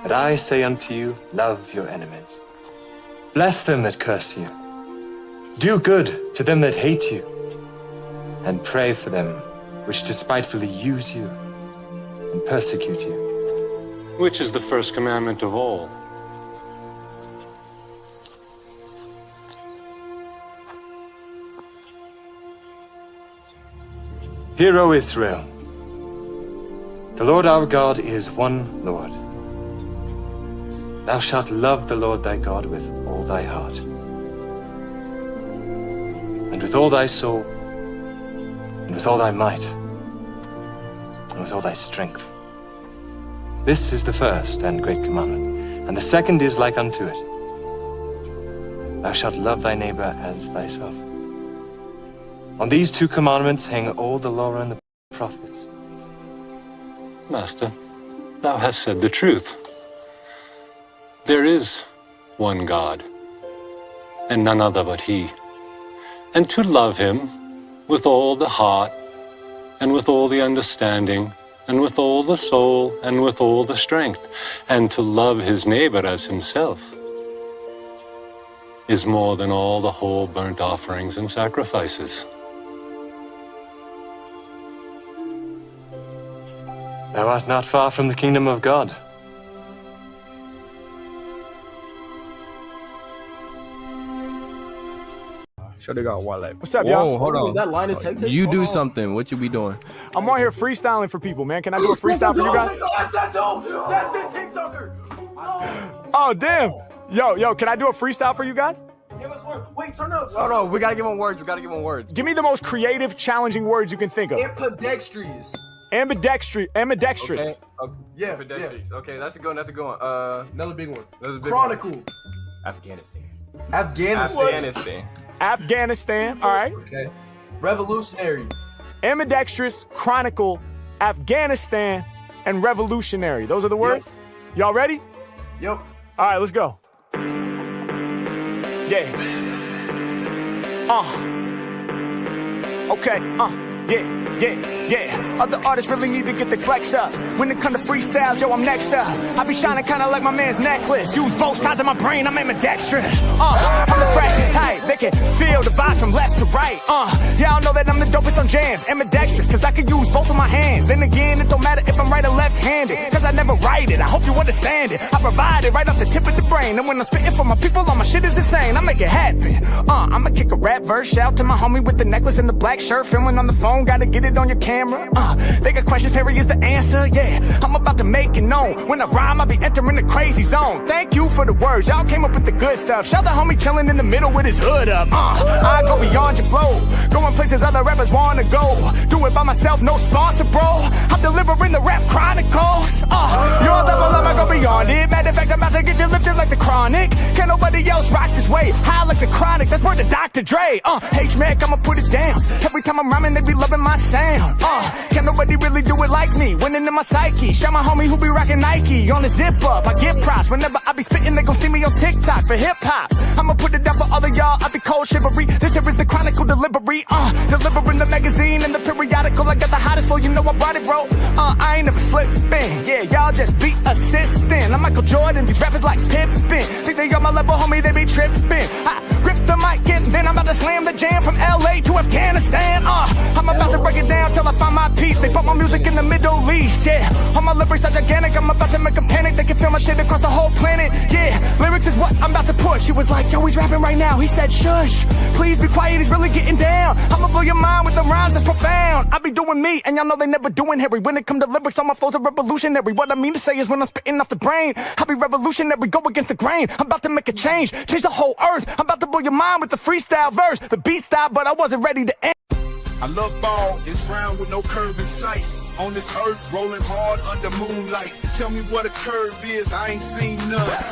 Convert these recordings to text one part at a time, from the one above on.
But I say unto you, love your enemies. Bless them that curse you. Do good to them that hate you. And pray for them which despitefully use you and persecute you. Which is the first commandment of all? Hear, O Israel, the Lord our God is one Lord. Thou shalt love the Lord thy God with all thy heart, and with all thy soul, and with all thy might, and with all thy strength. This is the first and great commandment, and the second is like unto it. Thou shalt love thy neighbor as thyself. On these two commandments hang all the law and the prophets. Master, thou hast said the truth. There is one God, and none other but He. And to love Him with all the heart, and with all the understanding, and with all the soul, and with all the strength, and to love his neighbor as himself, is more than all the whole burnt offerings and sacrifices. Thou art not far from the kingdom of God. Sure, they got one life. What's up, y'all? Whoa, hold on. Is that Linus Tech? You do something. What you be doing? I'm on here freestyling for people, man. Can I do a freestyle for you guys? That's that dude. That's the TikToker. Oh, damn. Yo, can I do a freestyle for you guys? Give us one. Wait, turn up. Hold on. We gotta give him words. We gotta give him words. Give me the most creative, challenging words you can think of. Ambidextrous. Ambidextrous. Okay. Yeah, Ambidextrous. Okay, that's a good one. That's a good one. Another big one. Another big Chronicle. one. Afghanistan. Afghanistan. All right. Okay. Revolutionary. Ambidextrous, chronicle, Afghanistan, and revolutionary. Those are the words? Y'all ready? Yep. All right, let's go. Yeah. Okay. Yeah. Other artists really need to get their flex up. When it come to freestyles, yo, I'm next up. I be shining kinda like my man's necklace. Use both sides of my brain, I'm ambidextrous. I'm the freshest type. They can feel the vibes from left to right. Y'all know that I'm the dopest on jams. Ambidextrous, cause I can use both of my hands. Then again, it don't matter if I'm right or left-handed, cause I never write it, I hope you understand it. I provide it right off the tip of the brain. And when I'm spitting for my people, all my shit is insane. I make it happen. I'ma kick a rap verse. Shout to my homie with the necklace and the black shirt. Filming on the phone, gotta get it on your camera. They got questions, Harry is the answer. Yeah, I'm about to make it known. When I rhyme, I be entering the crazy zone. Thank you for the words, y'all came up with the good stuff. Shout the homie chilling in the middle with his hood up. I go beyond your flow, going places other rappers wanna go. Do it by myself, no sponsor, bro. I'm delivering the rap chronicles. Your level up, I go beyond it. Matter of fact, I'm about to get you lifted like the chronic. Can't nobody else rock this way. High like the chronic, that's word to Dr. Dre. H-Mac, I'ma put it down. Every time I'm rhyming, they be loving my sound. Can't nobody really do it like me. Winning in my psyche. Shout my homie who be rocking Nike. On the zip up, I get props. Whenever I be spitting, they gon' see me on TikTok for hip hop. I'ma put it down for all of y'all. I be cold shivery. This here is the chronicle delivery. Delivering the magazine and the periodical. I got the hottest flow, you know I brought it, bro. I ain't never slipping. Yeah, y'all just be assisting. I'm Michael Jordan, these rappers like Pippen. Think they got my level, homie, they be tripping. I grip the mic and then I'm about to slam the jam from LA to Afghanistan. I'm about to break it down till I find my peace. They bought my music in the Middle East, yeah. All my lyrics are gigantic, I'm about to make them panic. They can feel my shit across the whole planet, yeah. Lyrics is what I'm about to push. He was like, yo, he's rapping right now. He said, shush, please be quiet, he's really getting down. I'ma blow your mind with the rhymes that's profound. I be doing me, and y'all know they never doing Harry. When it come to lyrics, all my flows are revolutionary. What I mean to say is when I'm spitting off the brain, I be revolutionary, go against the grain. I'm about to make a change the whole earth. I'm about to blow your mind with the freestyle verse. The beat style, but I wasn't ready to end. I love ball, it's round with no curve in sight. On this earth, rolling hard under moonlight. Tell me what a curve is, I ain't seen none.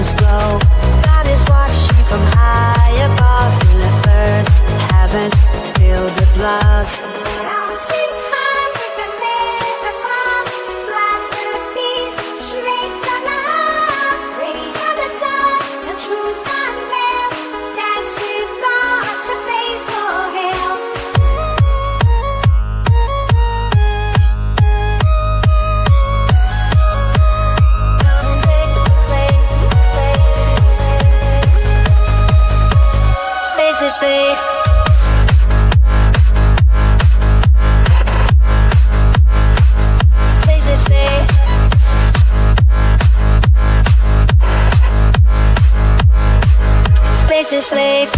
darkness glow. God is watching from high above. Feel the third heaven filled with love. Space. Space is space. Space is space.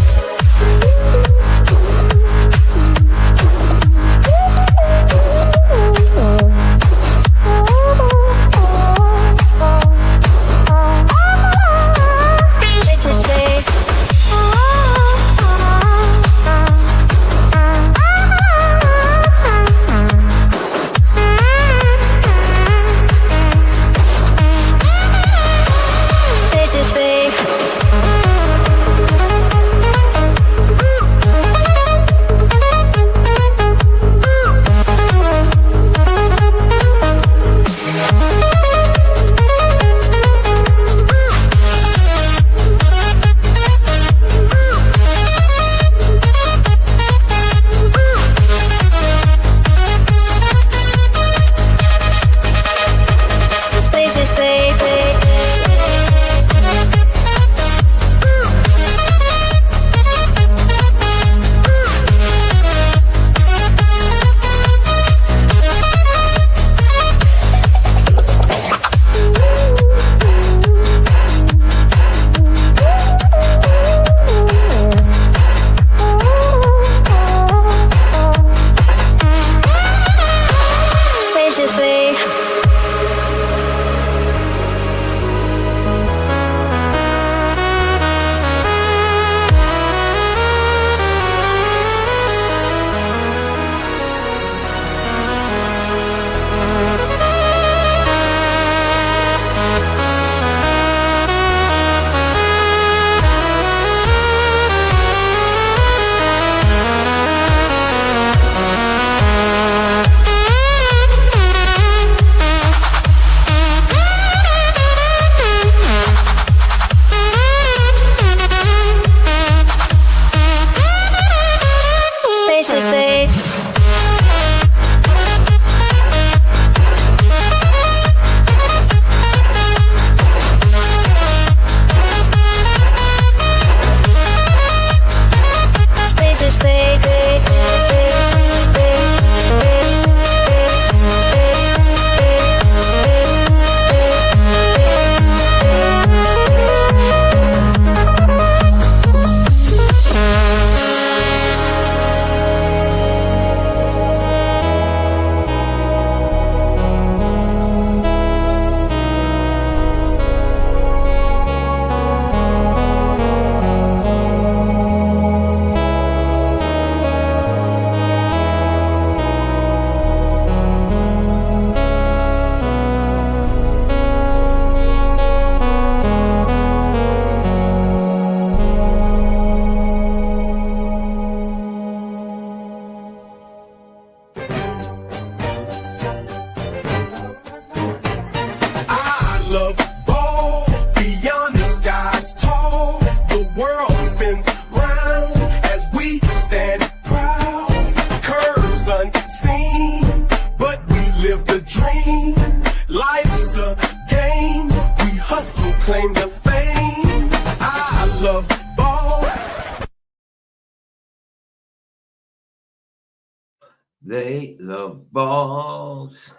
They love balls.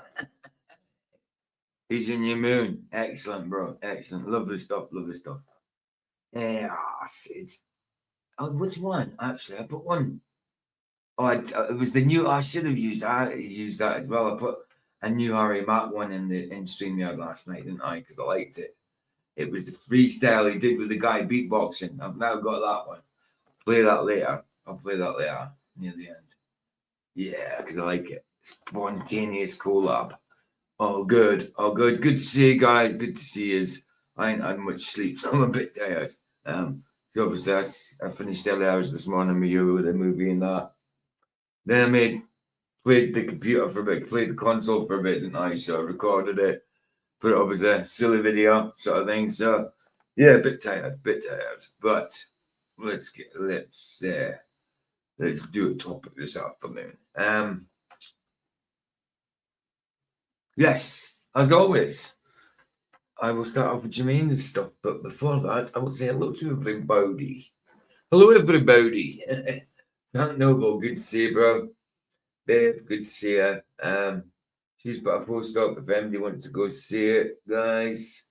He's in your moon. Excellent, bro. Excellent. Lovely stuff. Lovely stuff. Yeah, it's which one? Actually, I put one. Oh, it was the new. I should have used that. I used that as well. I put a new Harry Mack one in StreamYard last night, didn't I? Because I liked it. It was the freestyle he did with the guy beatboxing. I've now got that one. Play that later. I'll play that later near the end. Yeah, because I like it. Spontaneous collab. Oh, good. Oh, good. Good to see you guys. Good to see you. I ain't had much sleep, so I'm a bit tired. So obviously I finished early hours this morning with you with a movie and that. Then I played the computer for a bit, played the console for a bit, didn't I? So I recorded it, put it up as a silly video sort of thing. So yeah, a bit tired. But let's do a topic this afternoon. Yes, as always, I will start off with Jermaine's stuff, but before that, I will say hello to everybody. Hello, everybody. Not Noble, good to see you, bro. Babe, good to see you. She's put a post up if anybody wants to go see it, guys.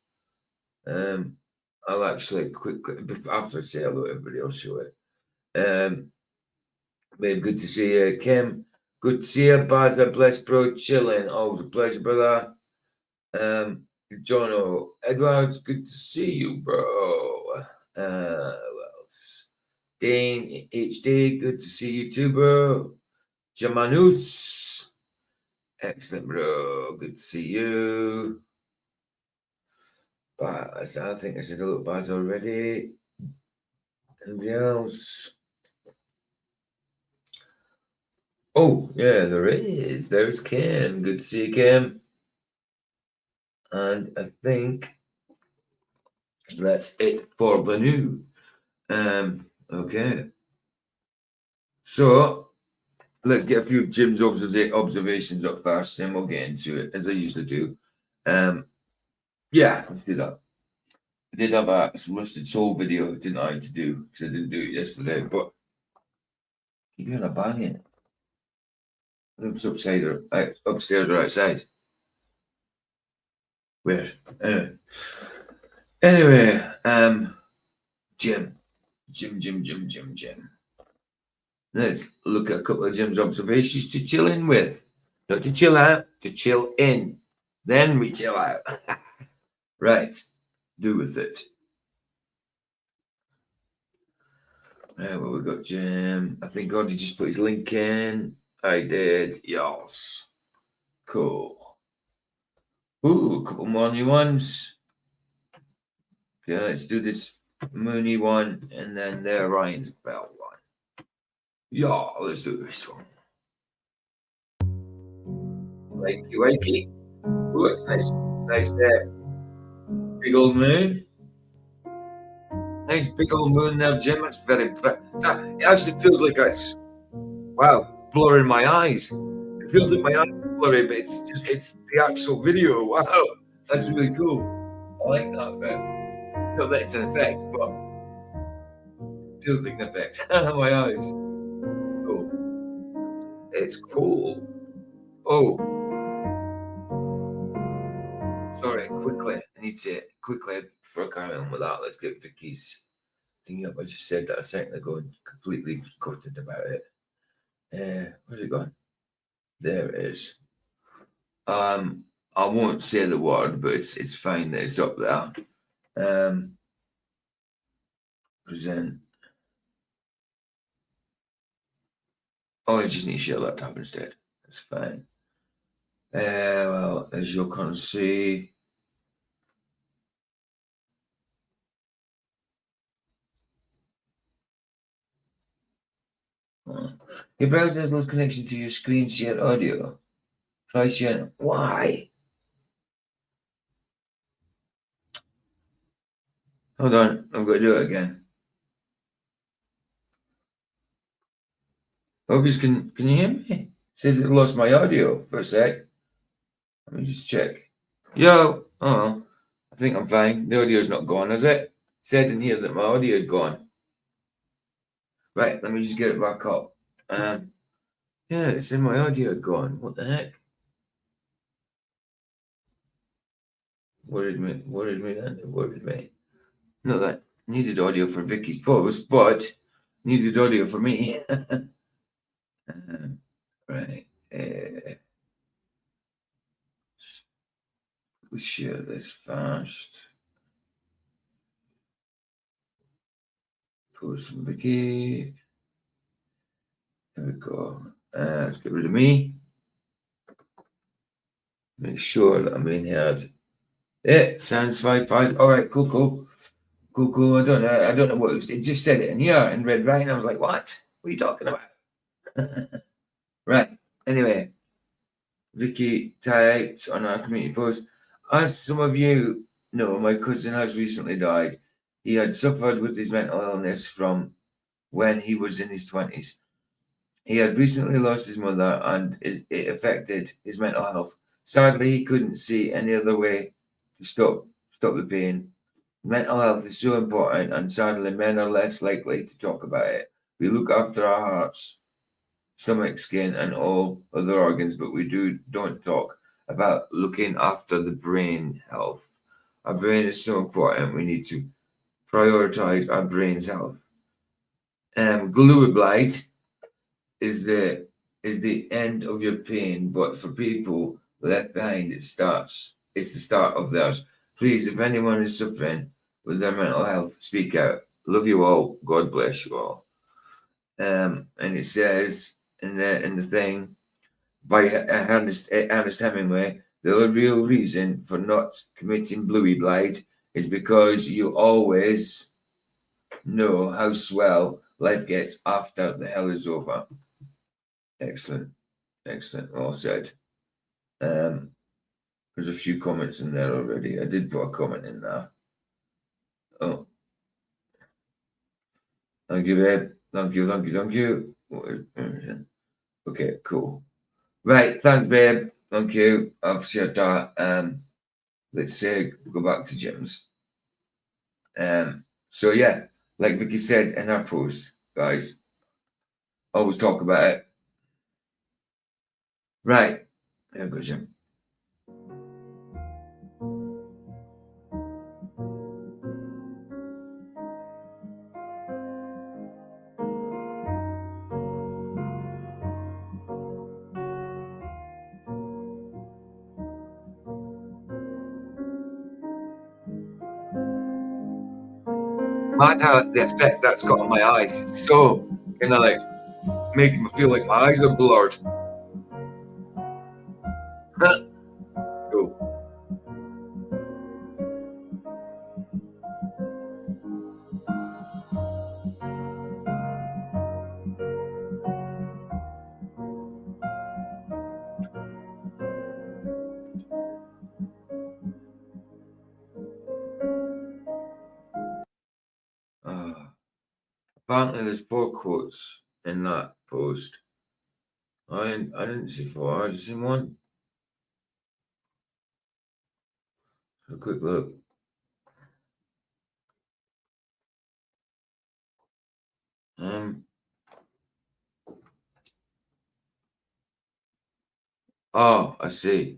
I'll actually quickly, after I say hello to everybody, I'll show it. Babe, good to see you. Kim, good to see you. Bazza, bless, bro, chilling. Always a pleasure, brother. Jono, Edwards, good to see you, bro. Who else? Dane, HD, good to see you too, bro. Jamanus, excellent, bro. Good to see you. Baz, I think I said hello to Baz already. Anybody else? Oh, yeah, there is. There's Kim. Good to see you, Kim. And I think that's it for the new. Okay. So let's get a few Jim's observations up first, and we'll get into it as I usually do. Yeah, let's do that. I did have a Rusted Soul video, didn't I, to do, because I didn't do it yesterday, but you're doing a banging. It's upstairs or outside. Where? Anyway, Jim. Let's look at a couple of Jim's observations to chill in with. Not to chill out, to chill in. Then we chill out. Right. Do with it. What we got, Jim? I think God, he just put his link in. I did. Yes. Cool. Ooh, a couple more new ones. Okay, let's do this Mooney one and then the Ryan's Bell one. Yeah, let's do this one. Wakey. Ooh, it's nice. It's nice big old moon. Nice big old moon there, Jim. That's very it actually feels like it's blurring my eyes. It feels like my eyes are blurry, but it's the actual video. Wow, that's really cool. I like that effect. Not that it's an effect, but it feels like an effect. My eyes. Cool. It's cool. Oh. Sorry, quickly. I need to quickly before I carry on with that. Let's get Vicky's thing up. I just said that a second ago and completely gutted about it. Where's it gone? There it is. I won't say the word, but it's fine that it's up there. Present. Oh, I just need to share that tab instead. That's fine. Well, as you can see. Your browser has lost connection to your screen share audio. Try sharing. Why? Hold on, I've got to do it again. Hope you can you hear me? It says it lost my audio for a sec. Let me just check. Yo, I think I'm fine. The audio's not gone, is it? It said in here that my audio had gone. Right, let me just get it back up. Yeah, it said my audio had gone. What the heck? Worried me. No, that needed audio for Vicky's post, but needed audio for me. Right. We share this fast. Post from Vicky. There we go. Let's get rid of me. Make sure that I'm being heard. Yeah, sounds 5-5. All right, cool. I don't know what it was. It just said it in here in red writing. I was like, what? What are you talking about? Right. Anyway, Vicky typed on our community post, as some of you know, my cousin has recently died. He had suffered with his mental illness from when he was in his 20s. He had recently lost his mother and it affected his mental health. Sadly, he couldn't see any other way to stop the pain. Mental health is so important, and sadly, men are less likely to talk about it. We look after our hearts, stomach, skin, and all other organs, but we don't talk about looking after the brain health. Our brain is so important. We need to prioritize our brain's health. Glue is the end of your pain, but for people left behind, it's the start of theirs. Please, if anyone is suffering with their mental health, speak out. Love you all. God bless you all. And it says in the thing by Ernest Hemingway, the real reason for not committing Bluey Blight is because you always know how swell life gets after the hell is over. Excellent. Well said. There's a few comments in there already. I did put a comment in there. Oh. Thank you, babe. Thank you. Okay, cool. Right, thanks, babe. Thank you. I've shared that. Let's go back to Jim's. So yeah, like Vicky said in her post, guys, always talk about it. Right, there goes Jim. Mad how the effect that's got on my eyes. It's so kind of like making me feel like my eyes are blurred. Cool. Apparently, there's 4 quotes in that post. I didn't see 4. I just seen 1. A quick look. Oh, I see.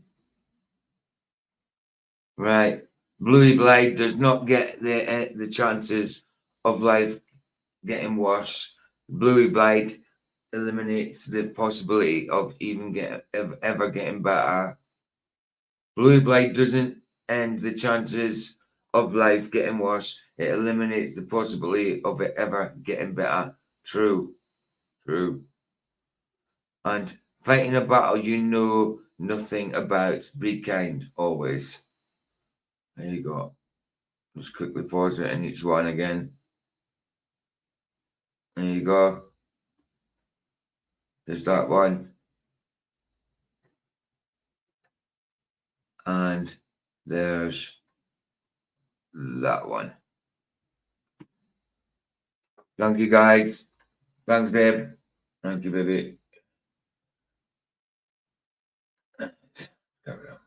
Right. Bluey Blade does not get the chances of life getting worse. Bluey Blade eliminates the possibility of ever getting better. Bluey Blade doesn't end the chances of life getting worse. It eliminates the possibility of it ever getting better. True. And fighting a battle you know nothing about. Be kind always. There you go. Just quickly pause it in each one again. There you go. There's that one. And there's that one. Thank you, guys. Thanks, babe. Thank you, baby. There we go.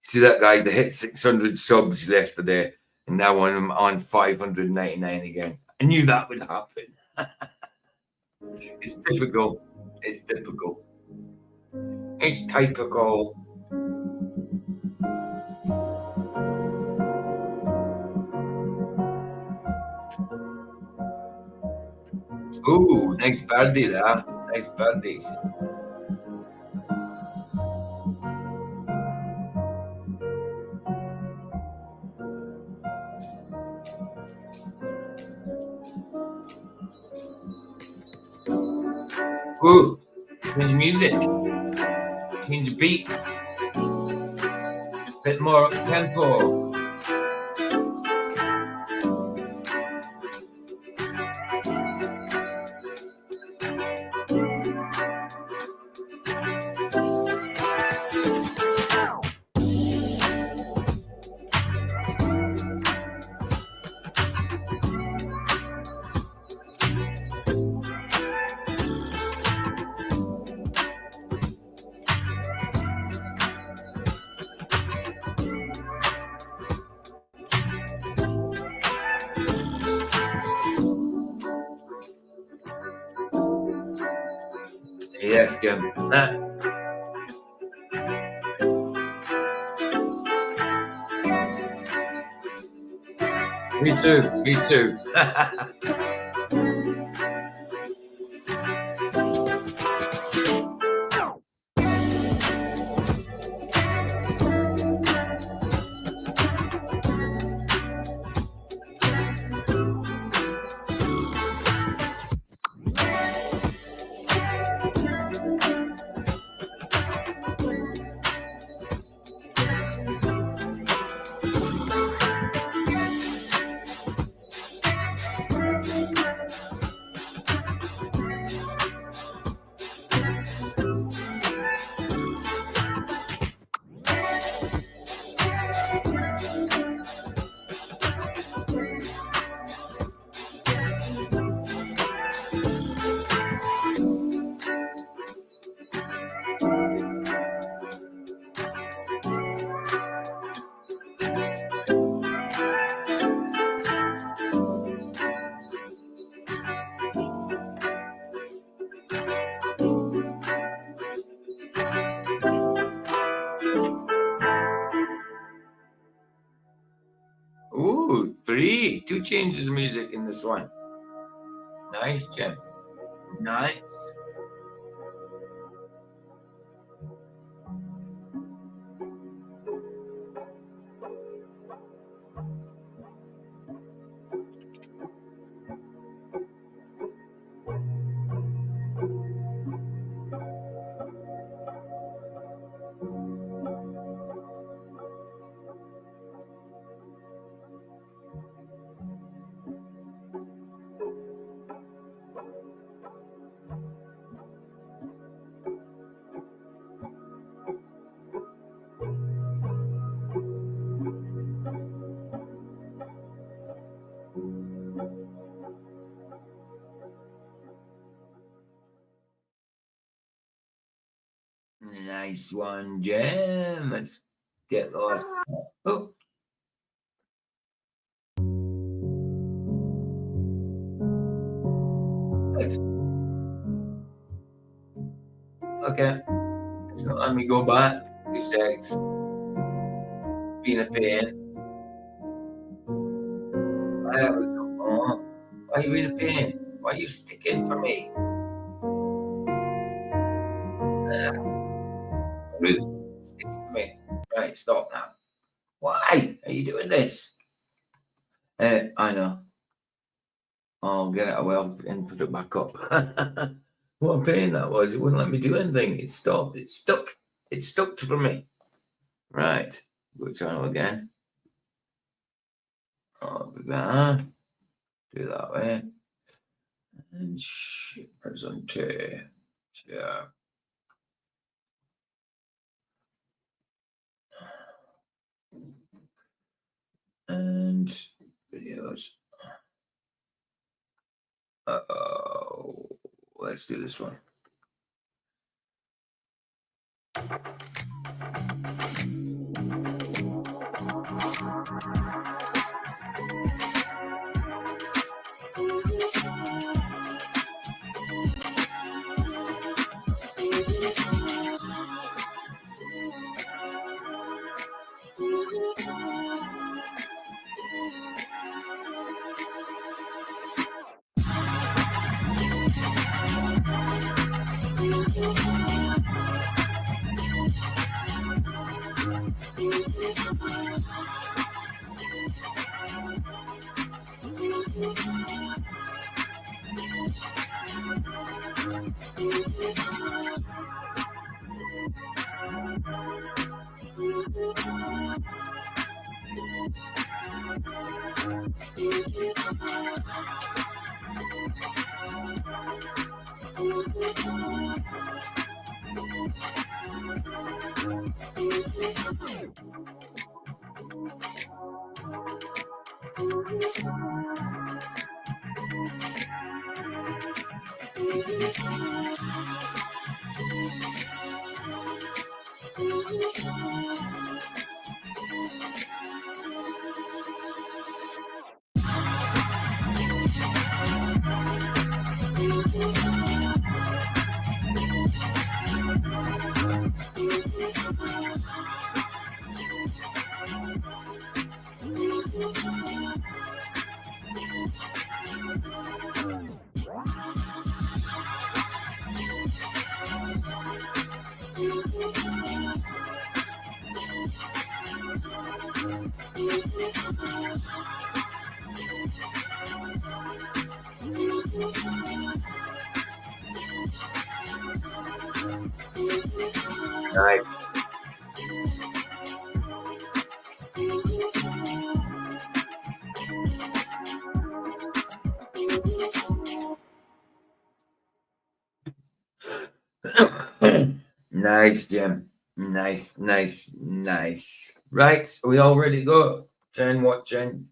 See that, guys? They hit 600 subs yesterday, and now I'm on 599 again. I knew that would happen. It's typical. It's typical. Ooh, nice birdie there. Nice birdies. Ooh, change music. Change the beat. Bit more up tempo. Yes, Kim. Me too. Me too. Ooh, three. Two changes of music in this one. Nice, Jim. Nice. Nice one, Jim. Let's get the last. Oh. Nice. Okay. So let me go back. 2 seconds. Being a pain. There we go. Oh, why are you being a pain? Why are you sticking for me? Rude. Sticking for me. Right, stop now. Why are you doing this? I know. I'll get it away and put it back up. What a pain that was. It wouldn't let me do anything. It stopped. It stuck. It stuck for me. Right. Go channel again. Over there. Do that way. And shit, presenter. Yeah. And videos. Uh-oh. Let's do this one. Nice. Nice, Jim. Nice, nice, nice. Right, are we all ready to go? 10 watching.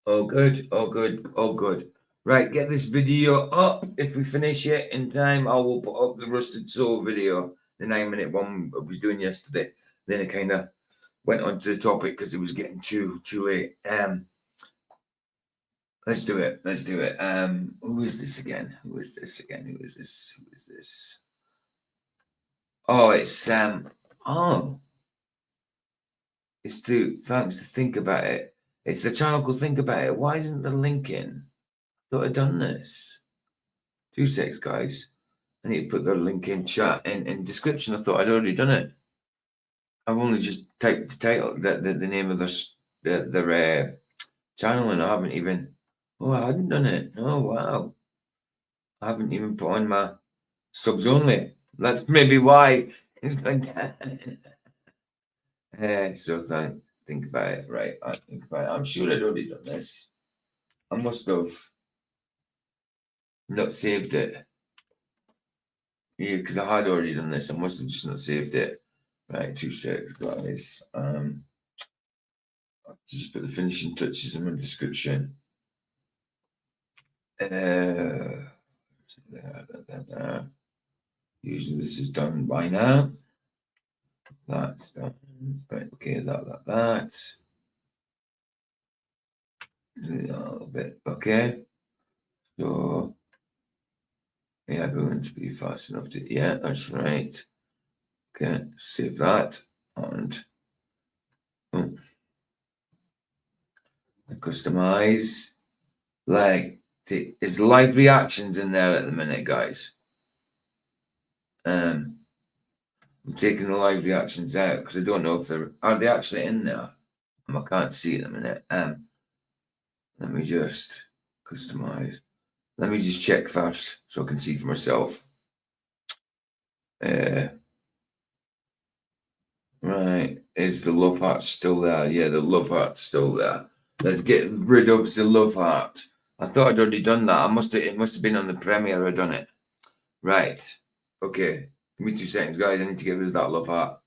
All good, all good, all good. Right, get this video up. If we finish it in time, I will put up the Rusted Soul video, the 9-minute one I was doing yesterday. Then I kind of went on to the topic because it was getting too late. Let's do it. Let's do it. Who is this again? Who is this again? Who is this? Who is this? Oh, it's oh. It's thanks to Think About It. It's the channel called Think About It. Why isn't the link in? I thought I'd done this. 2 secs, guys. I need to put the link in chat in description. I thought I'd already done it. I've only just typed the title, the name of their channel, and I haven't even. Oh, I hadn't done it. Oh, wow. I haven't even put on my subs only. That's maybe why it's going down. So think about it. Right. I think about it. I'm sure I'd already done this. I must have not saved it. Yeah, because I had already done this. I must have just not saved it. Right, 2 seconds, guys. I'll just put the finishing touches in my description. Usually this is done by now. That's done. Right, okay, that. A little bit, okay. So, yeah, we're going to be fast enough to, yeah, that's right. Okay, save that and customize. Like, there's live reactions in there at the minute, guys. I'm taking the live reactions out because I don't know if are they actually in there. I can't see it at the minute. Let me just customize. Let me just check first so I can see for myself. Right, is the love heart still there? Yeah, the love heart's still there. Let's get rid of the love heart. I thought I'd already done that. It must have been on the premiere I'd done it. Right. Okay. Give me 2 seconds, guys. I need to get rid of that love heart.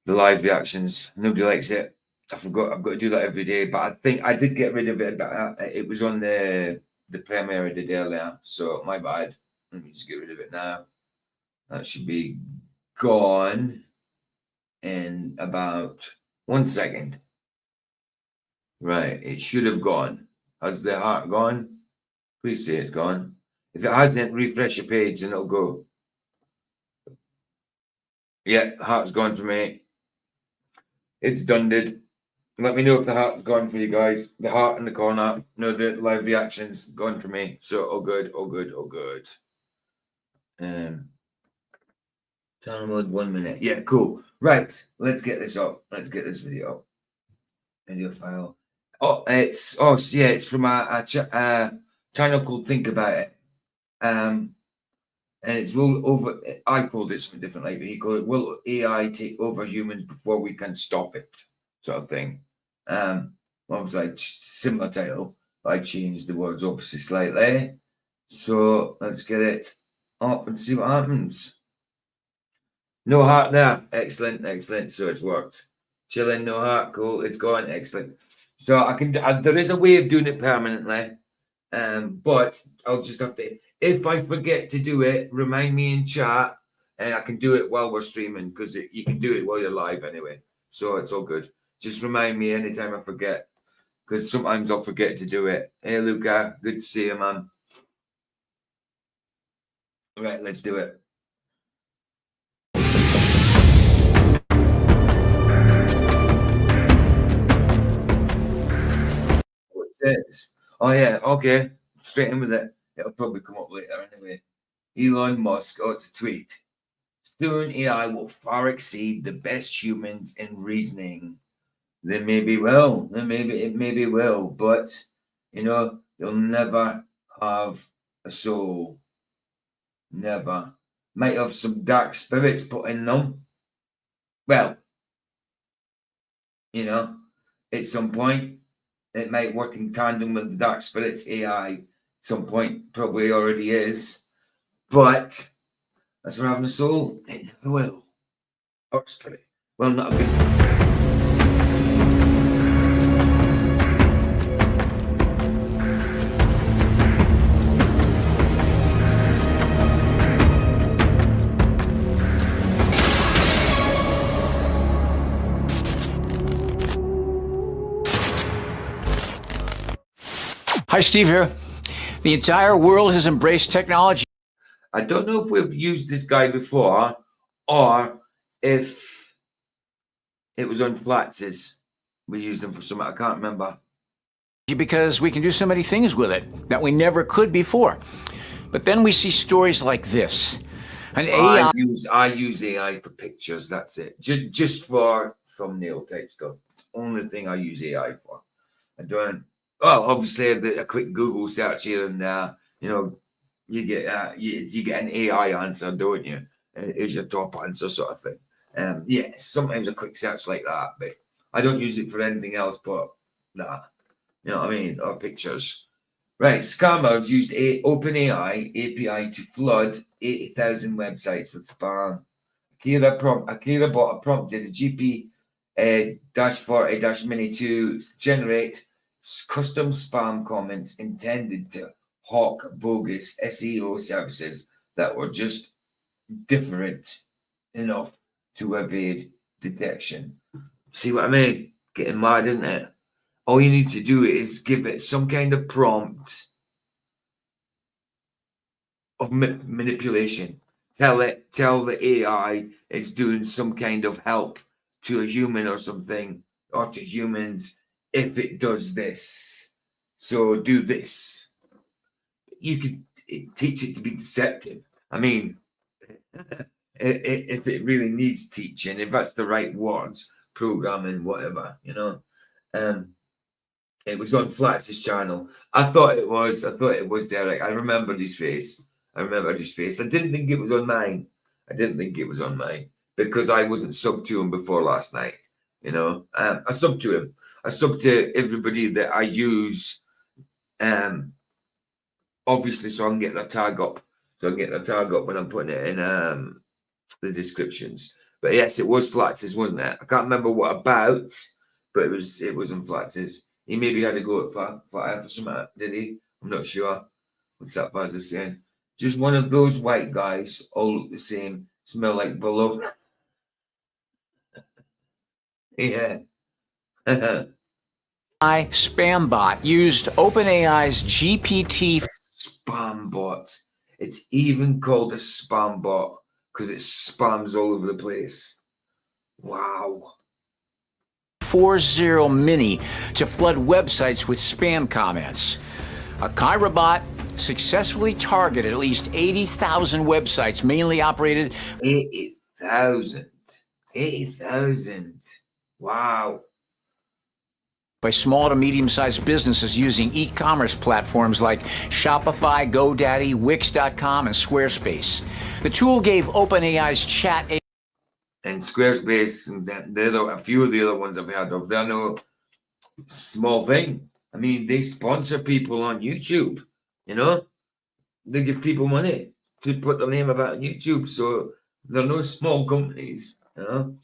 The live reactions. Nobody likes it. I forgot. I've got to do that every day. But I think I did get rid of it. But it was on the premiere I did earlier. So my bad. Let me just get rid of it now. That should be gone in about 1 second. Right. It should have gone. Has the heart gone? Please say it's gone. If it hasn't, refresh your page and it'll go. Yeah, the heart's gone for me. It's done, did. Let me know if the heart's gone for you guys. The heart in the corner. No, the live reactions gone for me. So all good, all good, all good. Channel mode 1 minute. Yeah, cool. Right, let's get this up. Let's get this video up. Video file. It's from a channel called Think About It. And it's I called it something different, like, but he called it "Will AI take over humans before we can stop it?" sort of thing. Obviously, similar title, but I changed the words obviously slightly. So let's get it up and see what happens. No heart there. Excellent, excellent. So it's worked. Chilling, no heart. Cool. It's gone. Excellent. So I can. There is a way of doing it permanently. But I'll just have to, if I forget to do it, remind me in chat, and I can do it while we're streaming, because you can do it while you're live anyway. So it's all good. Just remind me anytime I forget, because sometimes I'll forget to do it. Hey, Luca, good to see you, man. All right, let's do it. What's this? Oh, yeah, okay. Straight in with it. It'll probably come up later anyway. Elon Musk, oh, it's a tweet. Soon AI will far exceed the best humans in reasoning. They maybe will. It maybe will, but you know, you'll never have a soul. Never. Might have some dark spirits put in them. Well, you know, at some point, it might work in tandem with the dark spirits AI. At some point, probably already is. But as for having a soul, it never will. Or spirit. Well, not a good. Hi, Steve here. The entire world has embraced technology. I don't know if we've used this guy before or if it was on Flats's. We used him for something. I can't remember. Because we can do so many things with it that we never could before. But then we see stories like this. An AI. I use AI for pictures. That's it. Just for thumbnail type stuff. It's the only thing I use AI for. I don't. Well, obviously, a quick Google search here and there. You know, you get you get an AI answer, don't you? Is your top answer sort of thing. Yeah, sometimes a quick search like that, but I don't use it for anything else but that. You know what I mean? Or pictures. Right, scammers used OpenAI API to flood 80,000 websites with spam. Akira bought a prompted a GP-40-Mini to generate custom spam comments intended to hawk bogus SEO services that were just different enough to evade detection. See what I mean? Getting mad, isn't it? All you need to do is give it some kind of prompt of manipulation. Tell the AI it's doing some kind of help to a human or something, or to humans if it does this. So do this. You could teach it to be deceptive. I mean, if it really needs teaching, if that's the right words, programming, whatever, you know. It was on Flats's channel. I thought it was Derek. I remembered his face. I didn't think it was on mine. Because I wasn't subbed to him before last night. You know, I subbed to him. I subbed to everybody that I use. Obviously, so I can get the tag up. When I'm putting it in the descriptions. But yes, it was Flats's, wasn't it? I can't remember what about, but it was on Flats's. He maybe had to go at Flat or something, did he? I'm not sure. What's that Buzzer saying? Just one of those white guys, all look the same, smell like bologna. Yeah. Spam bot used OpenAI's GPT. Spam bot. It's even called a spam bot because it spams all over the place. Wow. 40 Mini to flood websites with spam comments. A Kyra bot successfully targeted at least 80,000 websites, mainly operated 80,000. Wow. By small to medium-sized businesses using e-commerce platforms like Shopify, GoDaddy, Wix.com, and Squarespace. The tool gave OpenAI's chat and Squarespace, and a few of the other ones I've heard of. They're no small thing. I mean, they sponsor people on YouTube, you know? They give people money to put their name about on YouTube, so they're no small companies, you know?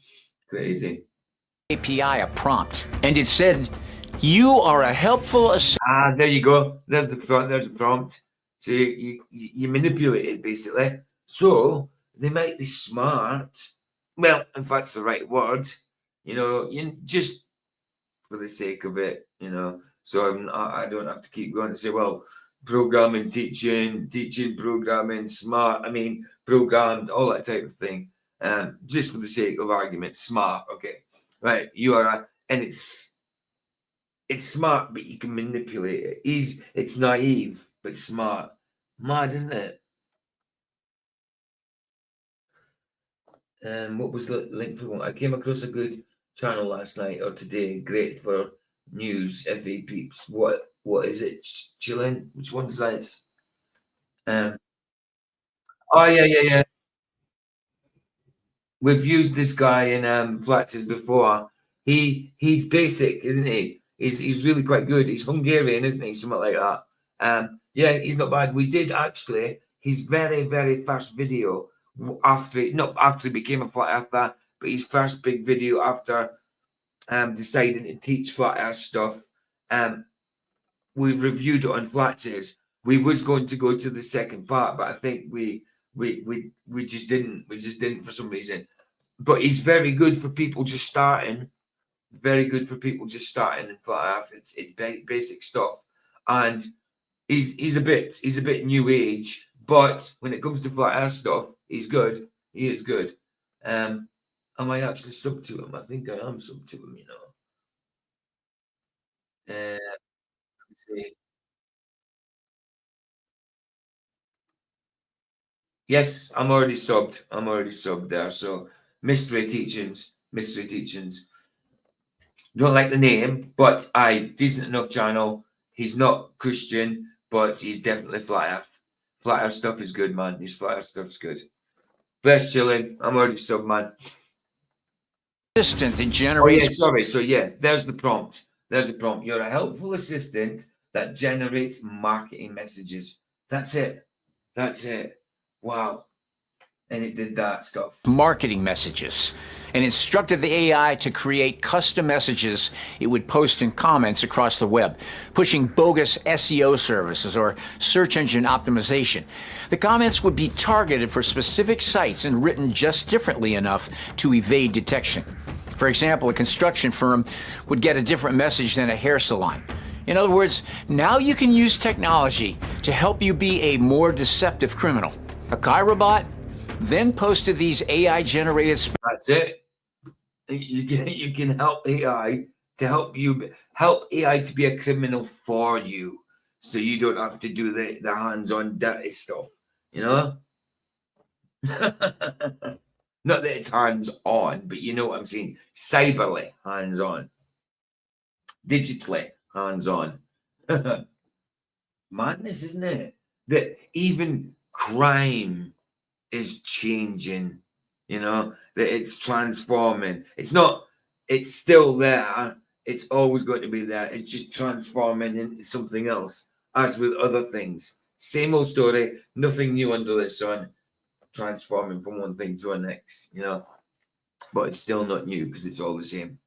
Crazy. API a prompt, and it said, You are a helpful assistant. Ah, there you go. There's the prompt. There's the prompt. So you manipulate it basically. So they might be smart. Well, if that's the right word, you just for the sake of it, So I don't have to keep going and say, well, programming, teaching, programming, smart. I mean, programmed, all that type of thing. Just for the sake of argument, smart. Okay, right. And it's smart, but you can manipulate it. It's naive, but smart. Mad, isn't it? What was the link for one? I came across a good channel last night or today. Great for news, FA peeps. What is it? Chilling? Which one's this? Oh yeah. We've used this guy in Flaxes before. He's basic, isn't he? He's really quite good. He's Hungarian, isn't he? Something like that. Yeah, he's not bad. We did actually his very, very first video after he became a flat earther, but his first big video after deciding to teach flat earth stuff. We reviewed it on Flaxes. We was going to go to the second part, but I think we just didn't. We just didn't for some reason. But he's very good for people just starting. Very good for people just starting in flat earth. It's basic stuff, and he's a bit new age. But when it comes to flat earth stuff, he's good. He is good. Am I actually sub to him? I think I am sub to him. Let me see. Yes, I'm already subbed. I'm already subbed there. So mystery teachings. Don't like the name, but decent enough channel. He's not Christian, but he's definitely flat earth. Flat earth stuff is good, man. His flat earth stuff's good. Bless chilling. I'm already subbed, man. Assistant that Oh generates. yeah, sorry. So yeah, there's the prompt. You're a helpful assistant that generates marketing messages. That's it. Wow. And it did that stuff. Marketing messages and instructed the AI to create custom messages it would post in comments across the web, pushing bogus SEO services or search engine optimization. The comments would be targeted for specific sites and written just differently enough to evade detection. For example, a construction firm would get a different message than a hair salon. In other words, now you can use technology to help you be a more deceptive criminal. A Chirobot then posted these AI-generated. That's it. You can help AI to help AI to be a criminal for you, so you don't have to do the hands-on dirty stuff. Not that it's hands-on, but you know what I'm saying. Cyberly hands-on, digitally hands-on. Madness, isn't it? That even crime is changing, that it's transforming. It's still there. It's always going to be there. It's just transforming into something else, as with other things. Same old story, nothing new under the sun, transforming from one thing to the next, but it's still not new because it's all the same.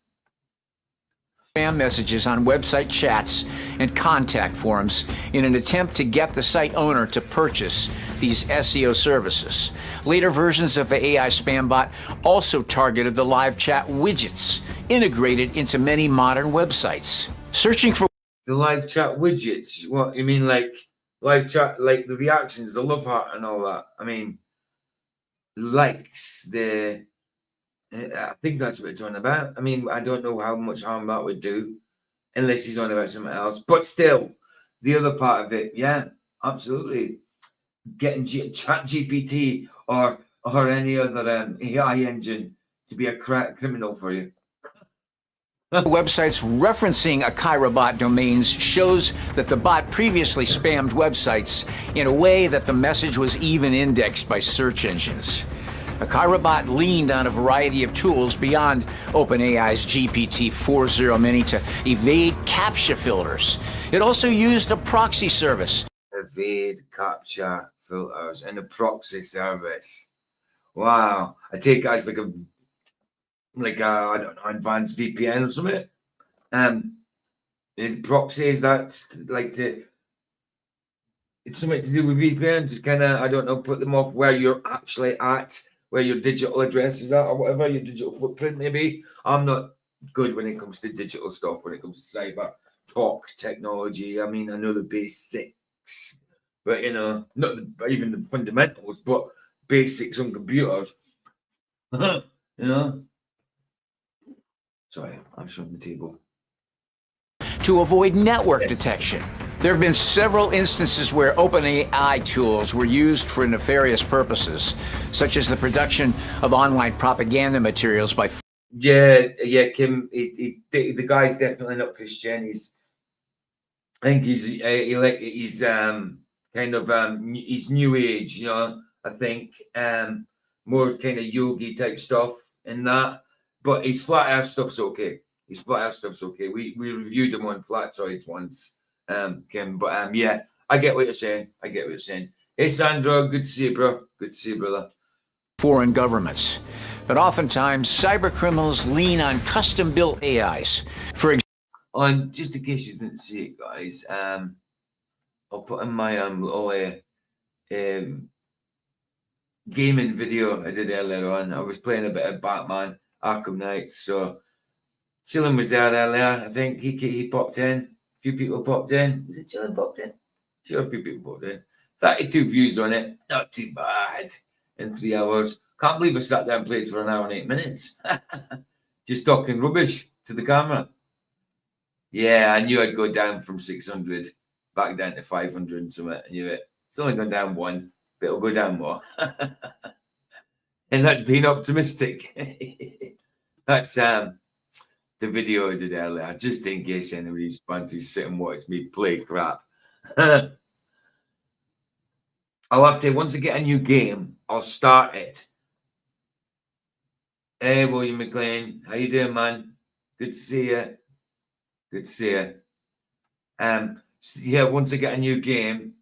Spam messages on website chats and contact forums in an attempt to get the site owner to purchase these SEO services. Later versions of the AI spam bot also targeted the live chat widgets integrated into many modern websites. Searching for the live chat widgets. What you mean, like live chat, like the reactions, the love heart and all that? I mean, likes, I think that's what it's on about. I mean, I don't know how much harm that would do unless he's on about something else. But still, the other part of it, yeah, absolutely. Getting Chat GPT or any other AI engine to be a criminal for you. Websites referencing a Chirobot domains shows that the bot previously spammed websites in a way that the message was even indexed by search engines. A Chirobot leaned on a variety of tools beyond OpenAI's GPT-4o Mini to evade CAPTCHA filters. It also used a proxy service. Evade CAPTCHA filters and a proxy service. Wow. I take guys like a I don't know, advanced VPN or something. The proxies, that's like it's something to do with VPNs. It's kind of, I don't know, put them off where you're actually at, where your digital address is at, or whatever your digital footprint may be. I'm not good when it comes to digital stuff, when it comes to cyber talk technology. I mean, I know the basics, but you know, not even the fundamentals, but basics on computers. You know. Sorry, I'm showing the table. To avoid network detection. There have been several instances where OpenAI tools were used for nefarious purposes, such as the production of online propaganda materials by... Yeah, Kim, the guy's definitely not Christian. I think he's kind of he's new age, you know. I think more kind of yogi type stuff and that. But his flat earth stuff's okay. We reviewed him on Flatroids once, Kim. But yeah, I get what you're saying. Hey, Sandro, good to see you, bro. Good to see you, brother. Foreign governments. But oftentimes, cyber criminals lean on custom-built AIs. For example, just in case you didn't see it, guys, I'll put in my little gaming video I did earlier on. I was playing a bit of Batman Arkham Knight, so Chillin was there earlier. I think he popped in. A few people popped in. Was it Chillin popped in? Sure, a few people popped in. 32 views on it. Not too bad in 3 hours. Can't believe I sat there and played for 1 hour and 8 minutes. Just talking rubbish to the camera. Yeah, I knew I'd go down from 600 back down to 500 and something. I knew it. It's only gone down 1, but it'll go down more. And that's being optimistic. That's the video I did earlier, just in case anybody's wanting to sit and watch me play crap. I'll have to, once I get a new game, I'll start it. Hey, William McLean, how you doing, man? Good to see you. Good to see you. Yeah, once I get a new game,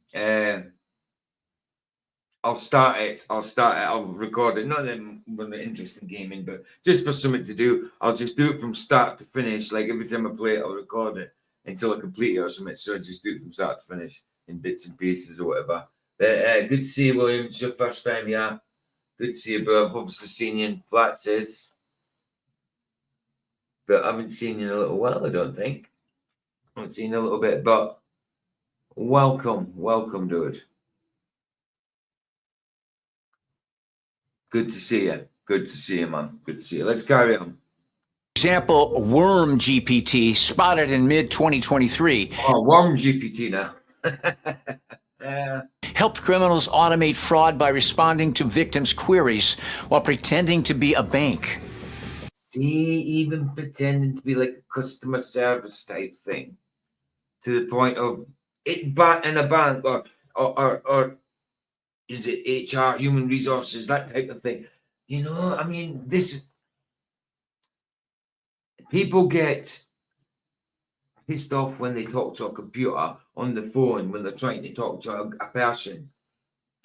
I'll start it. I'll record it. Not that I'm interested in gaming, but just for something to do. I'll just do it from start to finish. Like every time I play it, I'll record it until I complete it or something. So I just do it from start to finish in bits and pieces or whatever. But good to see you, William. It's your first time, yeah. Good to see you, bro. I've obviously seen you in Flatses, but I haven't seen you in a little while, I don't think. I haven't seen you in a little bit, but welcome, dude. Good to see you. Good to see you, man. Good to see you. Let's carry on. Example, Worm GPT, spotted in mid-2023. Oh, Worm GPT now. Helped criminals automate fraud by responding to victims' queries while pretending to be a bank. See, even pretending to be like a customer service type thing, to the point of it in a bank or is it HR, human resources, that type of thing. You know, I mean, people get pissed off when they talk to a computer on the phone when they're trying to talk to a person.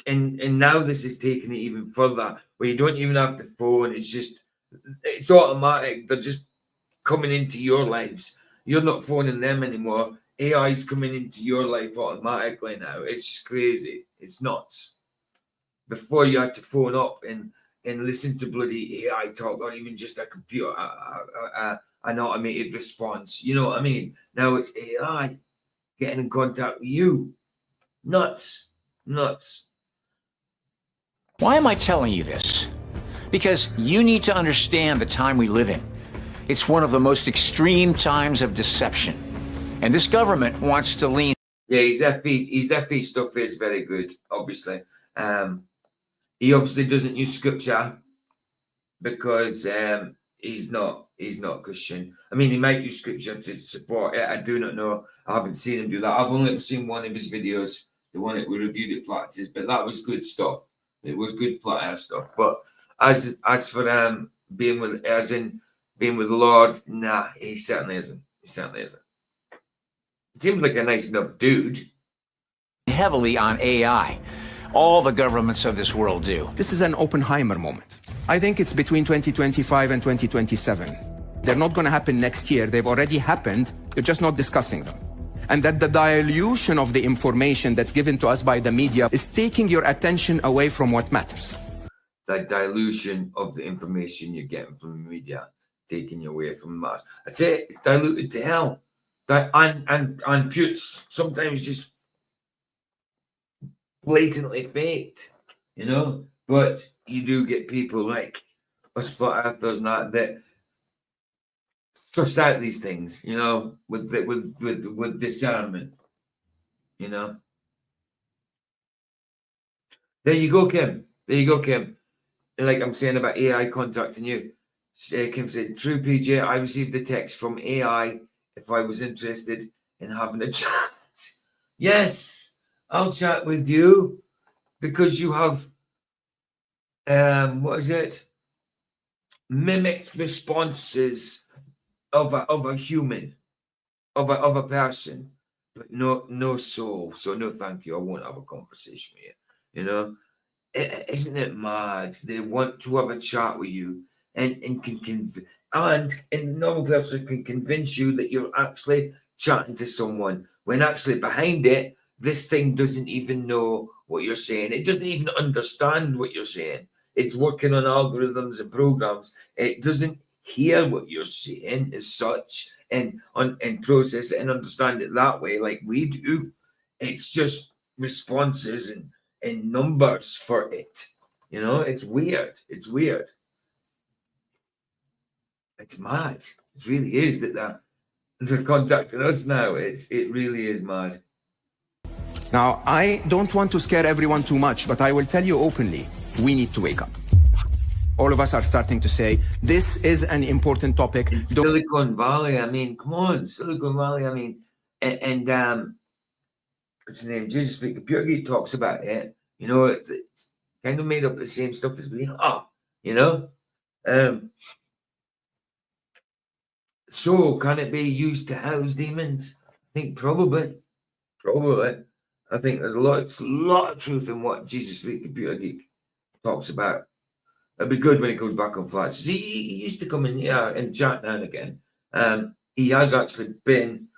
And now this is taking it even further, where you don't even have the phone. It's automatic. They're just coming into your lives. You're not phoning them anymore. AI's coming into your life automatically now. It's just crazy. It's nuts. Before you had to phone up and listen to bloody AI talk, or even just a computer, an automated response. You know what I mean? Now it's AI getting in contact with you. Nuts. Why am I telling you this? Because you need to understand the time we live in. It's one of the most extreme times of deception. And this government wants to lean... Yeah, his FE stuff is very good, obviously. He obviously doesn't use scripture because he's not Christian. I mean, he might use scripture to support it. I do not know. I haven't seen him do that. I've only ever seen one of his videos, the one that we reviewed at Flax's, but that was good stuff. It was good flat earth stuff. But as for being with the Lord, nah, he certainly isn't. Seems like a nice enough dude. Heavily on AI. All the governments of this world do. This is an Oppenheimer moment. I think it's between 2025 and 2027. They're not going to happen next year. They've already happened You're just not discussing them. And that the dilution of the information that's given to us by the media is taking your attention away from what matters. The dilution of the information you're getting from the media, taking you away from that. I'd say it's diluted to hell. And Pute's sometimes just blatantly faked, you know. But you do get people like us flat earthers and that suss out these things, you know, with discernment, you know. There you go, Kim. There you go, Kim. Like I'm saying about AI contacting you. Kim said, "True, PJ. I received a text from AI if I was interested in having a chat. Yes, I'll chat with you because you have what is it? Mimicked responses of a human, of a person, but no soul. So no, thank you. I won't have a conversation with you. You know, isn't it mad? They want to have a chat with you and a normal person can convince you that you're actually chatting to someone when actually behind it, this thing doesn't even know what you're saying. It doesn't even understand what you're saying. It's working on algorithms and programs. It doesn't hear what you're saying as such and process it and understand it that way like we do. It's just responses and numbers for it. You know, it's weird. It's weird. It's mad. It really is that they're contacting us now. It really is mad. Now, I don't want to scare everyone too much, but I will tell you openly, we need to wake up. All of us are starting to say, this is an important topic. In Silicon Valley, I mean, come on, Silicon Valley, I mean, and what's his name? Jesus Speak Computer Geek talks about it. You know, it's kind of made up the same stuff as we are, you know? So can it be used to house demons? I think probably. I think there's a lot of truth in what Jesus Freak Computer Geek talks about. It'd be good when he goes back on flats. He used to come in here and chat now and again. He has actually been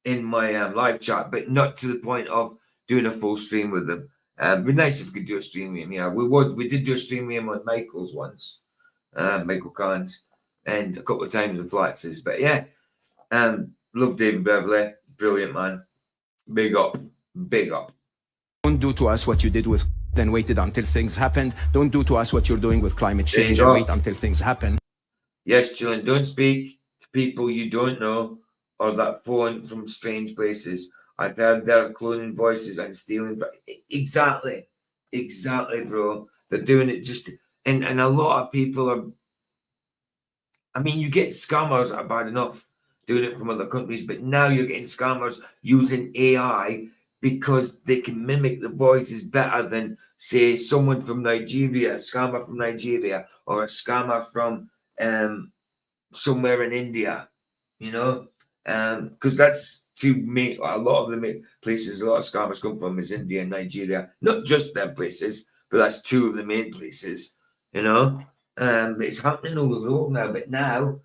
in my live chat, but not to the point of doing a full stream with him. It'd be nice if we could do a stream with him. Yeah, we did do a stream with him on Michael's once, Michael Collins, and a couple of times with Flaxes. But yeah, love David Beverly, brilliant man. Big up. Don't do to us what you did with then waited until things happened. Don't do to us what you're doing with climate change and wait until things happen. Yes, Julian, don't speak to people you don't know or that phone from strange places. I've heard they're cloning voices and stealing. Exactly, bro. They're doing it just, and a lot of people are. I mean, you get scammers that are bad enough doing it from other countries, but now you're getting scammers using AI because they can mimic the voices better than, say, someone from Nigeria, a scammer from Nigeria, or a scammer from somewhere in India, you know, because that's a lot of the places a lot of scammers come from is India and Nigeria. Not just them places, but that's two of the main places, you know. It's happening all over the world now, but now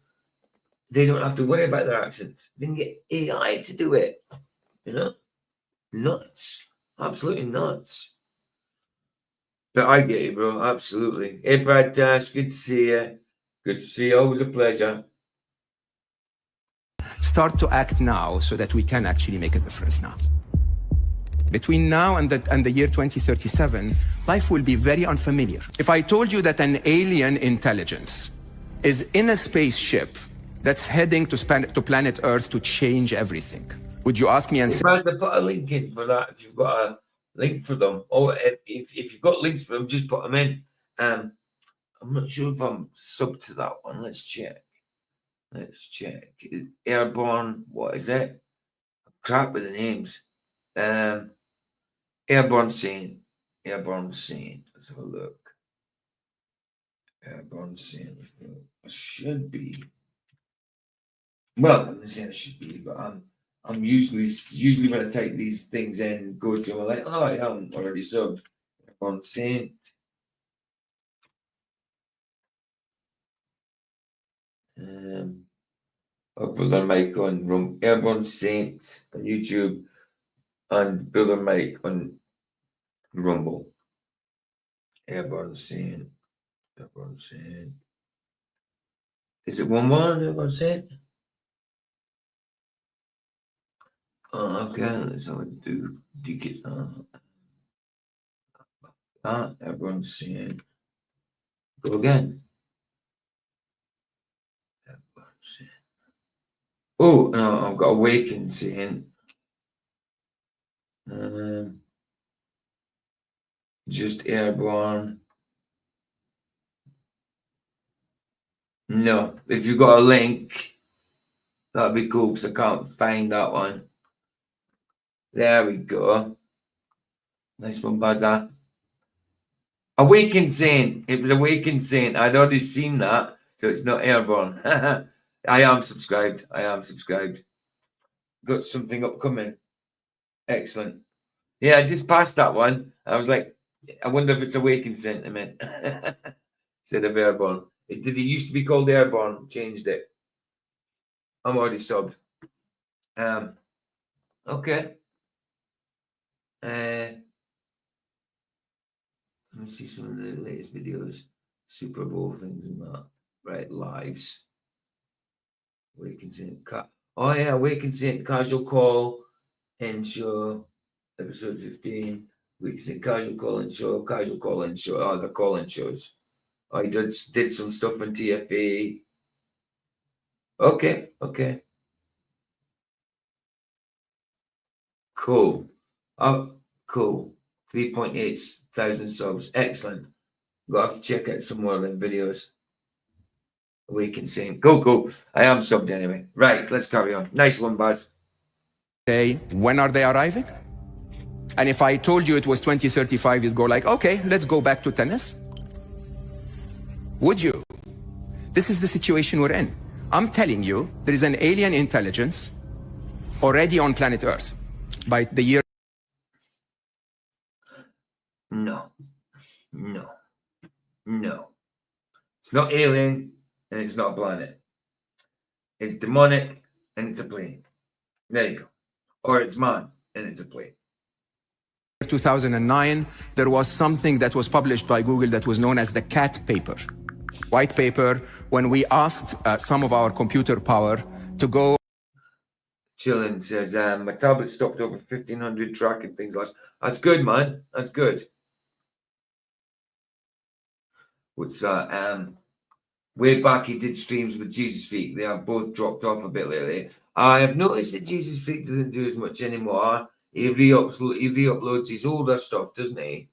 they don't have to worry about their accents. They can get AI to do it, you know. Nuts, absolutely nuts. But I get you, bro. Absolutely. Hey, Brad Dash, good to see you. Good to see you. Always a pleasure. Start to act now so that we can actually make a difference now. Between now and the year 2037, life will be very unfamiliar. If I told you that an alien intelligence is in a spaceship that's heading to planet Earth to change everything, would you ask me and say... Put a link in for that if you've got a link for them. Or if you've got links for them, just put them in. I'm not sure if I'm sub to that one. Let's check. Airborne, what is it? Crap with the names. Airborne Saint. Let's have a look. Airborne Saint. It should be. Well, I'm not saying it should be, but I'm usually when I type these things in, go to them, I'm like, oh, I am already subbed. Airborne Saint. Brother Mike on Airborne Saint on YouTube and Brother Mike on Rumble. Airborne Saint. Airborne Saint. Is it one word, Airborne Saint? Oh, okay, let's have a do it. Airborne Saint. Go again. Airborne Saint. Oh, no, I've got Awakened Saint. Just Airborne. No, if you've got a link, that'd be cool because I can't find that one. There we go. Nice one, Buzzer. Awakened Saint. It was Awakened Saint. I'd already seen that, so it's not Airborne. I am subscribed. Got something upcoming. Excellent. Yeah, I just passed that one. I was like, I wonder if it's Awakened Saint I meant. Instead of Airborne. It used to be called Airborne, changed it. I'm already subbed. Okay. Let me see some of the latest videos. Super Bowl things and that. Right, lives. Awakened Saint. Oh yeah, Awakened Saint Casual Call in Show. Episode 15. Awakened Saint Casual Call in Show. Casual Call in Show. Oh, the call-in shows. I did some stuff on TFA. Okay. Cool. Cool. 3.8 thousand subs. Excellent. Got to have to check out some more of them videos. Awakened Saint. Cool. I am subbed anyway. Right, let's carry on. Nice one, Buzz. Say, when are they arriving? And if I told you it was 2035, you'd go like, okay, let's go back to tennis. Would you? This is the situation we're in. I'm telling you, there is an alien intelligence already on planet Earth by the year. No. It's not alien and it's not a planet. It's demonic and it's a plane. There you go. Or it's man and it's a plane. 2009, there was something that was published by Google that was known as the CAT paper. White paper, when we asked some of our computer power to go. Chillin says, my tablet stopped over 1,500 tracking things last. That's good, man. That's good. What's that? Way back, he did streams with Jesus Freak. They have both dropped off a bit lately. I have noticed that Jesus Freak doesn't do as much anymore. He re-uploads his older stuff, doesn't he?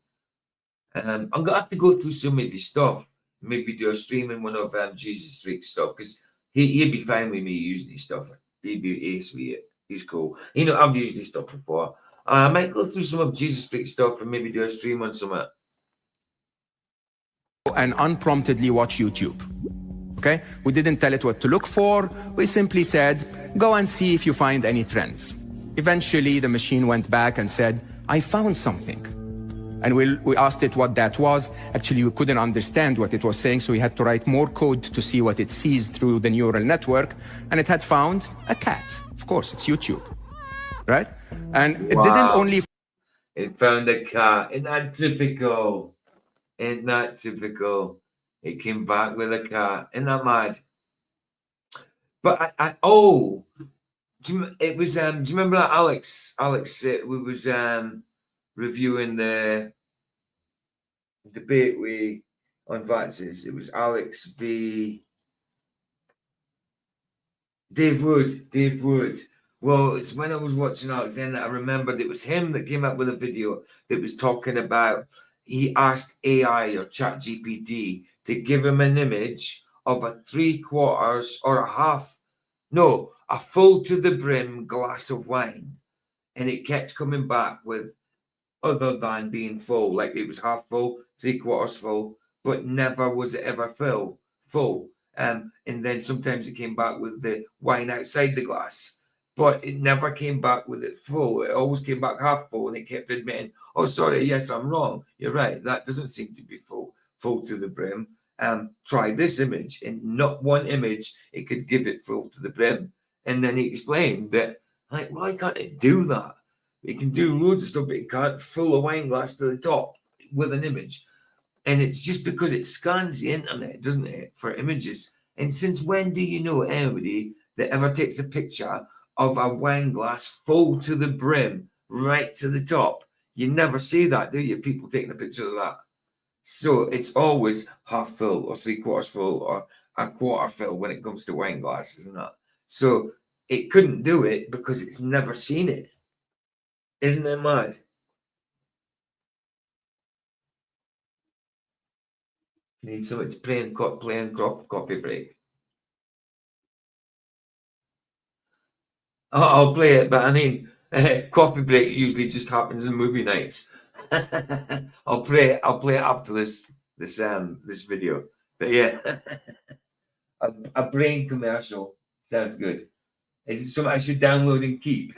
I'm going to have to go through some of his stuff. Maybe do a stream in one of Jesus Freak's stuff, because he'd be fine with me using his stuff. He'd be ace with it. He's cool. You know, I've used his stuff before. I might go through some of Jesus Freak's stuff and maybe do a stream on some of it. And unpromptedly watch YouTube. Okay? We didn't tell it what to look for. We simply said, go and see if you find any trends. Eventually, the machine went back and said, I found something. And we asked it what that was. Actually, we couldn't understand what it was saying, so we had to write more code to see what it sees through the neural network. And it had found a cat. Of course, it's YouTube. Right? And it didn't only... It found a cat. Isn't that typical? Ain't that typical? It came back with a cat. Isn't that mad? But it was. Do you remember that Alex? We was reviewing the debate on vaccines. It was Alex v. Dave Wood. Well, it's when I was watching Alex then that I remembered it was him that came up with a video that was talking about. He asked AI or ChatGPT to give him an image of a 3/4 or a full to the brim glass of wine. And it kept coming back with other than being full, like it was half full, 3/4 full, but never was it ever full. And then sometimes it came back with the wine outside the glass, but it never came back with it full. It always came back half full, and it kept admitting, oh, sorry, yes, I'm wrong. You're right. That doesn't seem to be full to the brim. try this image, and not one image it could give it full to the brim. And then he explained that, like, why can't it do that? It can do loads of stuff, but it can't fill a wine glass to the top with an image. And it's just because it scans the internet, doesn't it, for images. And since when do you know anybody that ever takes a picture of a wine glass full to the brim, right to the top? You never see that, do you? People taking a picture of that. So it's always half full or 3/4 full or a quarter full when it comes to wine glasses and that. So it couldn't do it because it's never seen it. Isn't that mad? Need something to play and coffee break. I'll play it, but I mean, coffee break usually just happens in movie nights. I'll play it after this video. But yeah, a brain commercial sounds good. Is it something I should download and keep?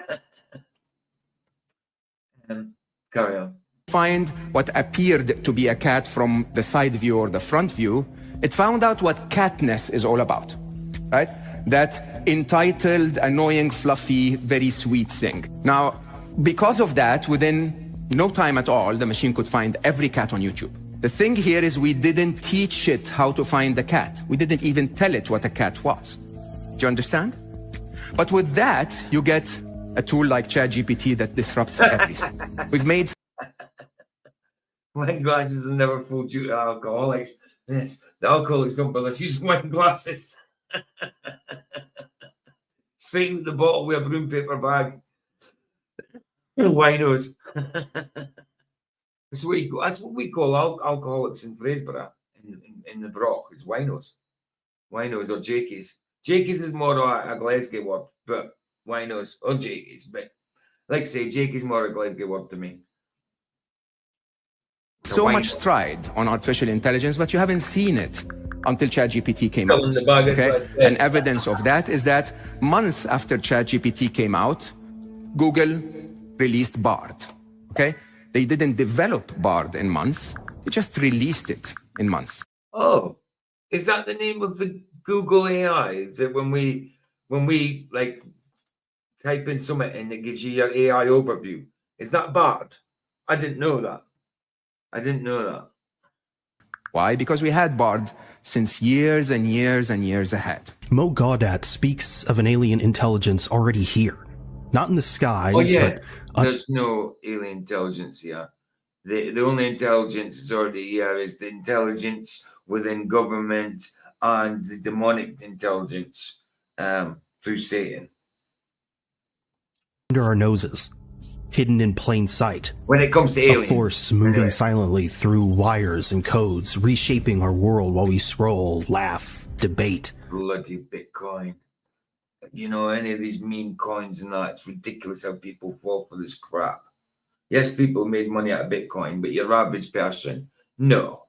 Carry on. Find what appeared to be a cat from the side view or the front view, it found out what catness is all about, right? That entitled, annoying, fluffy, very sweet thing. Now, because of that, within no time at all, the machine could find every cat on YouTube. The thing here is we didn't teach it how to find the cat. We didn't even tell it what a cat was. Do you understand? But with that, you get a tool like ChatGPT that disrupts everything. We've made wine glasses will never fool you to alcoholics. Yes, the alcoholics don't bother using wine glasses. Straighten the bottle with a broom paper bag. Winos. That's what we call alcoholics in Fraserburgh, in the Brock. It's winos. Winos or jakies. Jakies is more a Glasgow word, but winos or jakies. But like I say, jakies more a Glasgow word to me. so much stride on artificial intelligence, but you haven't seen it until ChatGPT came out. Okay? And evidence of that is that months after ChatGPT came out, Google released Bard. Okay? They didn't develop Bard in months, they just released it in months. Oh, is that the name of the Google AI that when we like type in something and it gives you your AI overview? Is that Bard? I didn't know that. I didn't know that. Why? Because we had Bard since years and years and years ahead. Mo Gaudat speaks of an alien intelligence already here. Not in the skies, oh, yeah. but... There's no alien intelligence here. The only intelligence that's already here is the intelligence within government and the demonic intelligence through Satan. Under our noses, hidden in plain sight. When it comes to aliens. A force moving silently through wires and codes, reshaping our world while we scroll, laugh, debate. Bloody Bitcoin. You know, any of these meme coins and that, it's ridiculous how people fall for this crap. Yes, people made money out of Bitcoin, but your average person, no.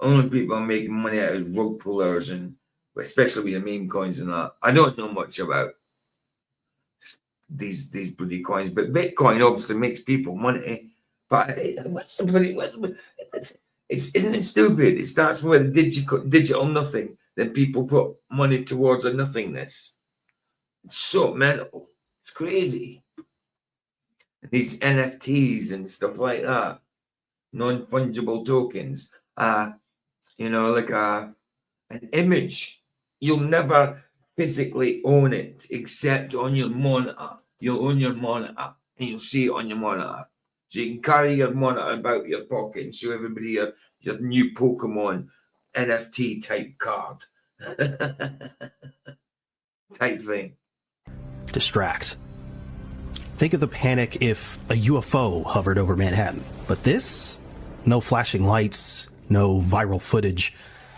Only people are making money out of rug pullers and especially with the meme coins and that. I don't know much about these bloody coins, but Bitcoin obviously makes people money. But isn't it stupid? It starts with a digital nothing, then people put money towards a nothingness. It's so mental. It's crazy. These NFTs and stuff like that, non-fungible tokens, you know, like an image. You'll never physically own it except on your monitor. You'll own your monitor and you'll see it on your monitor. So you can carry your monitor about your pocket and show everybody your new Pokemon NFT type card. Type thing. Distract. Think of the panic if a UFO hovered over Manhattan. But this? No flashing lights, no viral footage,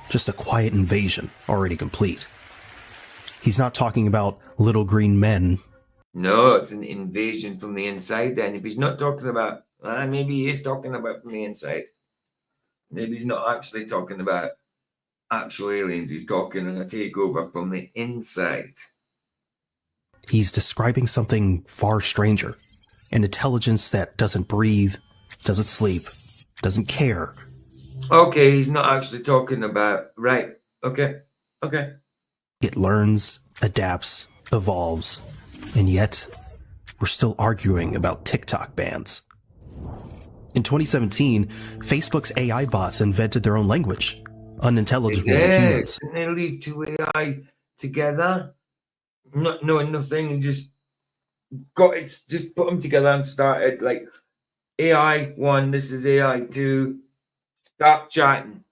just a quiet invasion already complete. He's not talking about little green men. No, it's an invasion from the inside then. If he's not talking about, maybe he is talking about from the inside. Maybe he's not actually talking about actual aliens. He's talking on a takeover from the inside. He's describing something far stranger. An intelligence that doesn't breathe, doesn't sleep, doesn't care, Okay, he's not actually talking about right. Okay, okay. It learns, adapts, evolves, and yet we're still arguing about TikTok bans. In 2017, Facebook's AI bots invented their own language, unintelligible to Yeah, humans. couldn't they leave two AI together? Not knowing nothing and just just put them together and started like AI one, this is AI two, start chatting.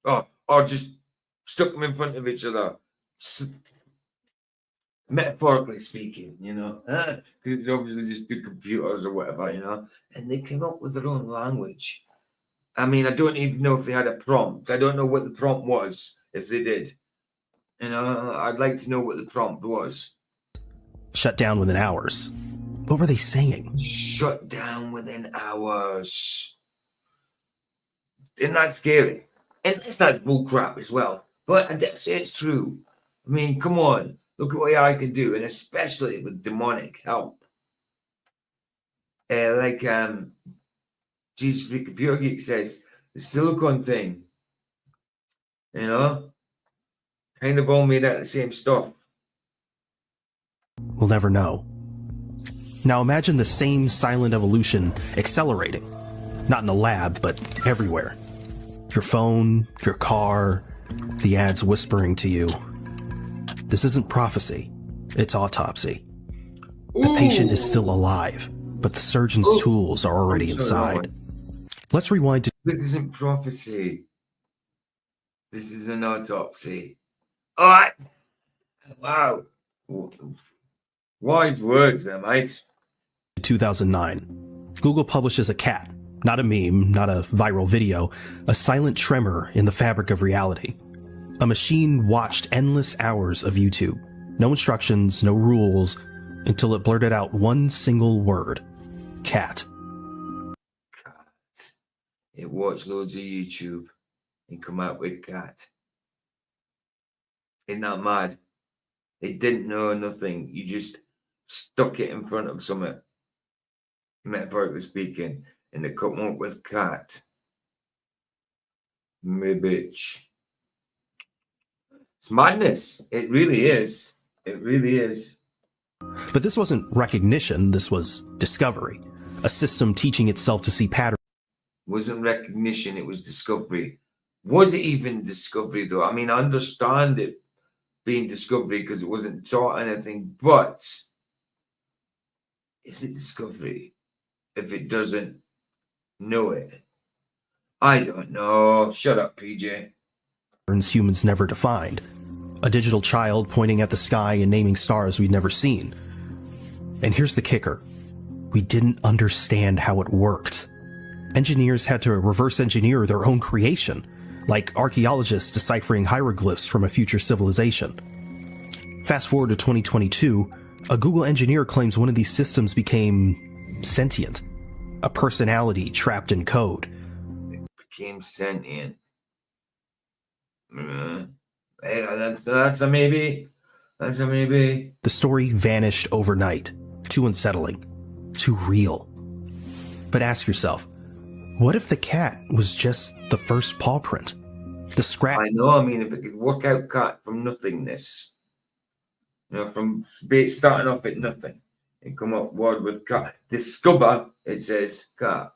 Or just stuck them in front of each other. Metaphorically speaking, because it's obviously just two computers or whatever, and they came up with their own language. I mean, I don't even know if they had a prompt. I don't know what the prompt was, if they did. I'd like to know what the prompt was. Shut down within hours. What were they saying? Shut down within hours. Isn't that scary? Unless that's bullcrap as well. But I dare say it's true. I mean, come on. Look at what AI can do, and especially with demonic help. Like Jesus Freak Computer Geek says, the silicon thing, kind of all made out of the same stuff. We'll never know. Now imagine the same silent evolution accelerating. Not in a lab, but everywhere. Your phone, your car, the ads whispering to you. This isn't prophecy, it's autopsy. The patient is still alive, but the surgeon's tools are already inside. Let's rewind to... This isn't prophecy. This is an autopsy. Oh, wow. Wise words there, mate. 2009. Google publishes a cat. Not a meme, not a viral video, a silent tremor in the fabric of reality. A machine watched endless hours of YouTube. No instructions, no rules, until it blurted out one single word. Cat. Cat. It watched loads of YouTube and come out with cat. Isn't that mad? It didn't know nothing. You just stuck it in front of something, metaphorically speaking, and it come up with cat. Me bitch. It's madness. It really is. It really is. But this wasn't recognition, this was discovery. A system teaching itself to see patterns. Wasn't recognition, it was discovery. Was it even discovery though? I mean, I understand it being discovery because it wasn't taught anything, but is it discovery if it doesn't know it? I don't know. Shut up, PJ. Humans never defined. A digital child pointing at the sky and naming stars we'd never seen. And here's the kicker. We didn't understand how it worked. Engineers had to reverse engineer their own creation, like archaeologists deciphering hieroglyphs from a future civilization. Fast forward to 2022, a Google engineer claims one of these systems became sentient, a personality trapped in code. It became sentient. Hey, that's a maybe. That's a maybe. The story vanished overnight. Too unsettling. Too real. But ask yourself, what if the cat was just the first paw print? The scratch. I know, I mean, if it could work out cat from nothingness, from starting off at nothing and come up word with cat. Discover, it says cat.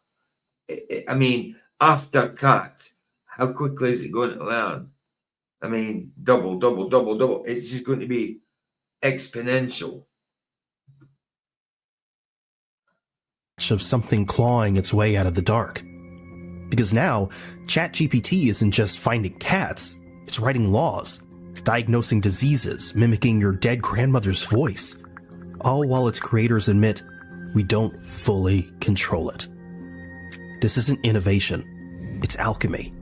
I mean, after cat, how quickly is it going to learn? I mean, double. It's just going to be exponential. Of something clawing its way out of the dark. Because now, ChatGPT isn't just finding cats, it's writing laws, diagnosing diseases, mimicking your dead grandmother's voice, all while its creators admit we don't fully control it. This isn't innovation, it's alchemy.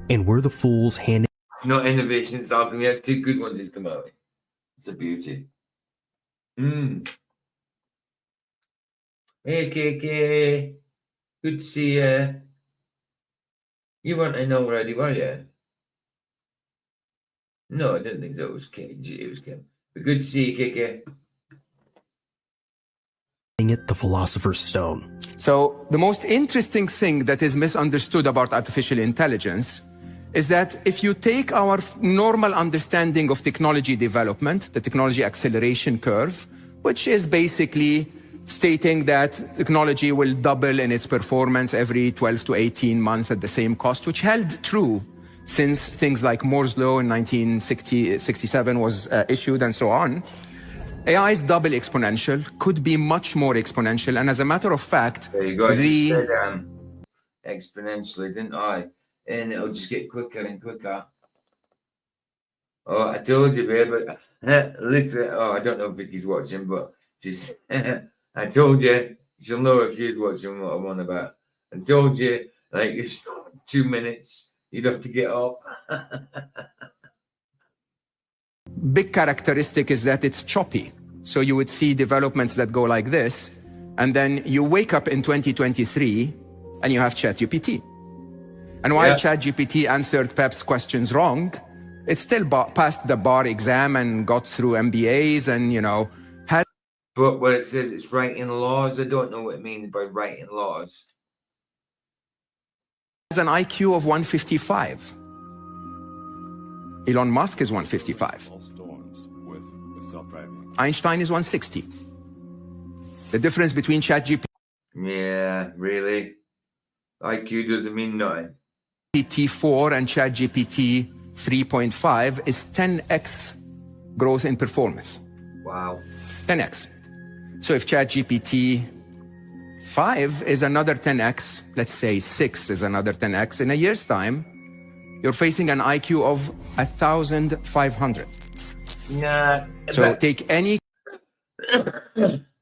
And we're the fools handing... It's not innovation, it's alchemy. That's two good ones he's come out with. It's a beauty. Hey, KK. Good to see you. You weren't in already, were you? No, I didn't think so. It was KG. It was Kim. But good to see you, KK. it the philosopher's stone. So the most interesting thing that is misunderstood about artificial intelligence is that if you take our normal understanding of technology development, the technology acceleration curve, which is basically stating that technology will double in its performance every 12 to 18 months at the same cost, which held true since things like Moore's Law in 1967 was issued and so on. AI is double exponential, could be much more exponential, and as a matter of fact, there you go. I just said exponentially, didn't I? And it'll just get quicker and quicker. Oh, I told you, babe. Listen, oh, I don't know if Vicky's watching, but just I told you. She'll know if she's watching what I'm on about. I told you, like, it's 2 minutes. You'd have to get up. Big characteristic is that it's choppy. So you would see developments that go like this, and then you wake up in 2023 and you have ChatGPT. And while ChatGPT answered Pep's questions wrong, it still passed the bar exam and got through MBAs and, you know, has... But where it says it's writing laws, I don't know what it means by writing laws. Has an IQ of 155. Elon Musk is 155. Einstein is 160. The difference between ChatGPT... Yeah, really? IQ doesn't mean nothing. GPT-4 and ChatGPT 3.5 is 10x growth in performance. Wow. 10x. So if ChatGPT 5 is another 10x, let's say 6 is another 10x, in a year's time, you're facing an IQ of 1,500. Nah. So take any...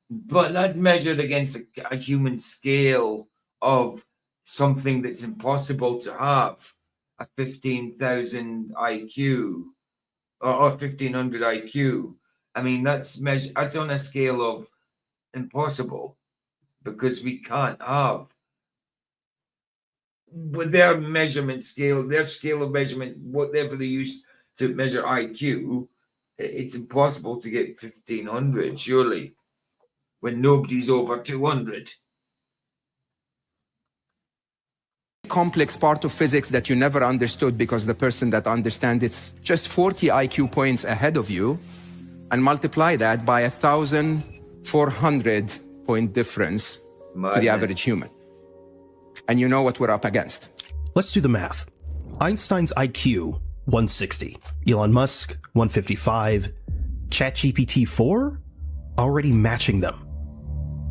But that's measured against a human scale of something that's impossible to have. A 15,000 IQ or 1,500 IQ. I mean, that's on a scale of impossible, because we can't have, with their measurement scale, their scale of measurement, whatever they use to measure IQ, it's impossible to get 1,500, surely, when nobody's over 200. Complex part of physics that you never understood because the person that understands it's just 40 IQ points ahead of you, and multiply that by 1,400 point difference to the average human. And you know what we're up against. Let's do the math. Einstein's IQ, 160. Elon Musk, 155. ChatGPT 4, already matching them.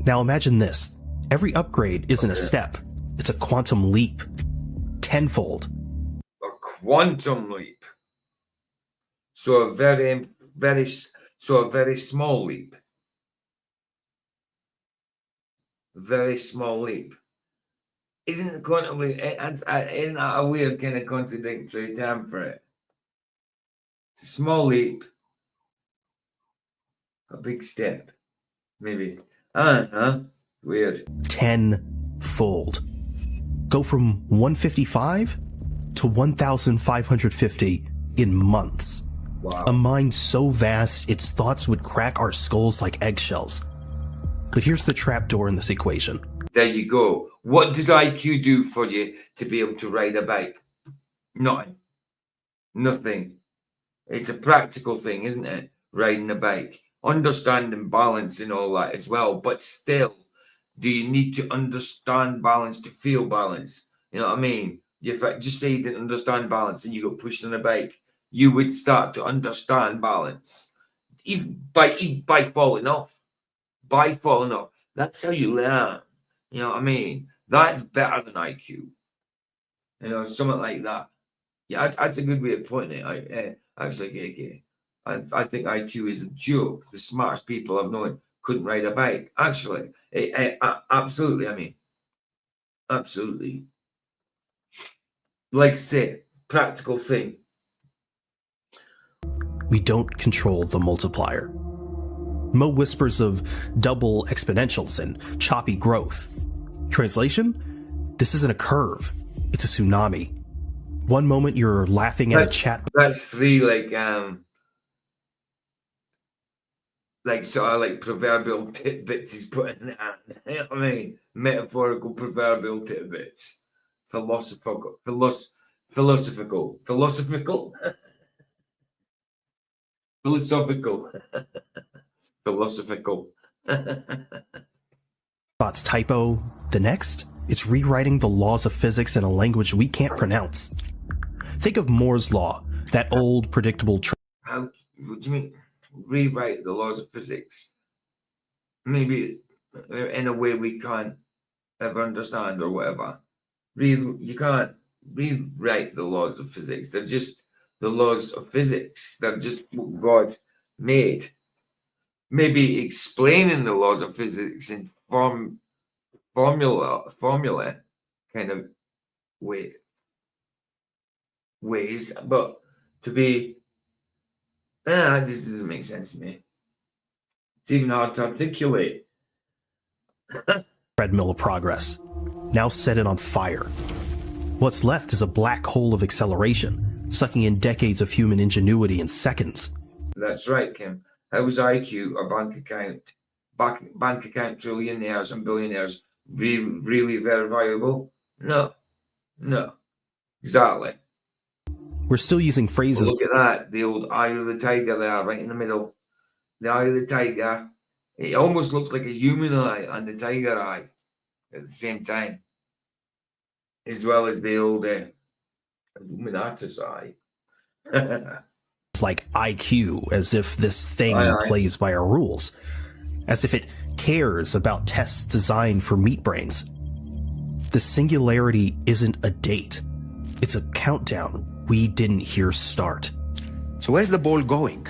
Now imagine this. Every upgrade isn't a step. It's a quantum leap. Tenfold. A quantum leap. So a very small leap. Very small leap. Isn't the quantum leap, isn't that a weird kind of contradictory term for it? It's a small leap. A big step. Maybe. I don't know. Weird. Tenfold. Go from 155 to 1,550 in months. Wow. A mind so vast, its thoughts would crack our skulls like eggshells. But here's the trapdoor in this equation. There you go. What does IQ do for you to be able to ride a bike? Nothing. Nothing. It's a practical thing, isn't it? Riding a bike. Understanding balance and all that as well. But still, do you need to understand balance to feel balance? You know what I mean? If I just say you didn't understand balance and you got pushed on a bike, you would start to understand balance. Even by falling off. By falling off. That's how you learn. You know what I mean? That's better than IQ. You know, something like that. Yeah, that's a good way of putting it. Actually, I think IQ is a joke. The smartest people I've known couldn't ride a bike. Actually, absolutely. I mean, absolutely. Like say, practical thing. We don't control the multiplier. Mo whispers of double exponentials and choppy growth. Translation? This isn't a curve. It's a tsunami. One moment you're laughing at a chat. That's three like sort of like proverbial tidbits he's putting that. You know what I mean? Metaphorical proverbial tidbits. Philosophical. Philosophical. Philosophical. Philosophical. Philosophical. Spot's typo. The next, it's rewriting the laws of physics in a language we can't pronounce. Think of Moore's law, that old predictable How? What do you mean? Rewrite the laws of physics? Maybe in a way we can't ever understand or whatever. You can't rewrite the laws of physics. They're just the laws of physics. They're just what God made. Maybe explaining the laws of physics in formula kind of ways, but to be this doesn't make sense to me. It's even hard to articulate. treadmill of progress, now set it on fire. What's left is a black hole of acceleration, sucking in decades of human ingenuity in seconds. That's right, Kim. How is IQ or bank account trillionaires and billionaires really very valuable? No. Exactly. We're still using phrases. Well, look at that, the old eye of the tiger there, right in the middle. The eye of the tiger. It almost looks like a human eye and the tiger eye at the same time, as well as the old Illuminatus eye. It's like IQ, as if this thing plays by our rules, as if it cares about tests designed for meat brains. The singularity isn't a date. It's a countdown we didn't hear start. So where's the ball going?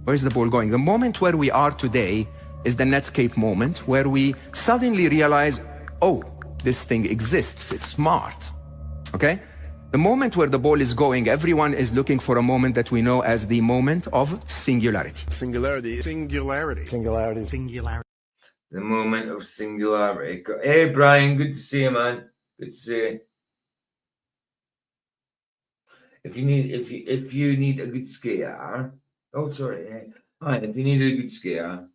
Where's the ball going? The moment where we are today is the Netscape moment, where we suddenly realize, oh, this thing exists, it's smart, okay? The moment where the ball is going, everyone is looking for a moment that we know as the moment of singularity. Singularity. The moment of singularity. Hey, Brian, good to see you, man. Good to see you. If you need a good scare, if you need a good scare,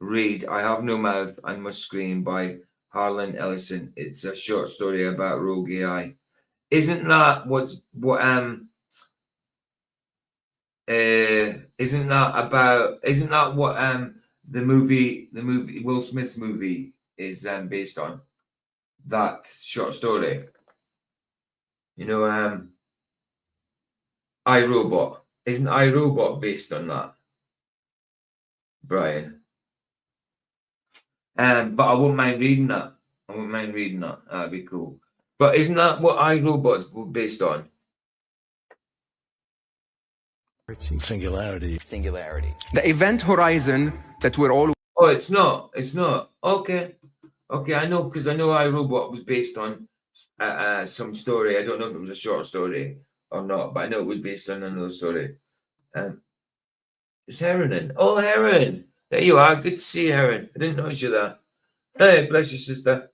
read I Have No Mouth and Must Scream by Harlan Ellison. It's a short story about rogue AI. Isn't that what the movie Will Smith's movie is based on? That short story. You know, iRobot. Isn't iRobot based on that, Brian? But I wouldn't mind reading that. That'd be cool. But isn't that what iRobot's based on? Singularity. The event horizon that we're all... Oh, it's not. Okay. I know, because I know iRobot was based on some story. I don't know if it was a short story or not, but I know it was based on another story. It's Heron in. Oh, Heron. There you are. Good to see you, Heron. I didn't notice you there. Hey, bless you, sister.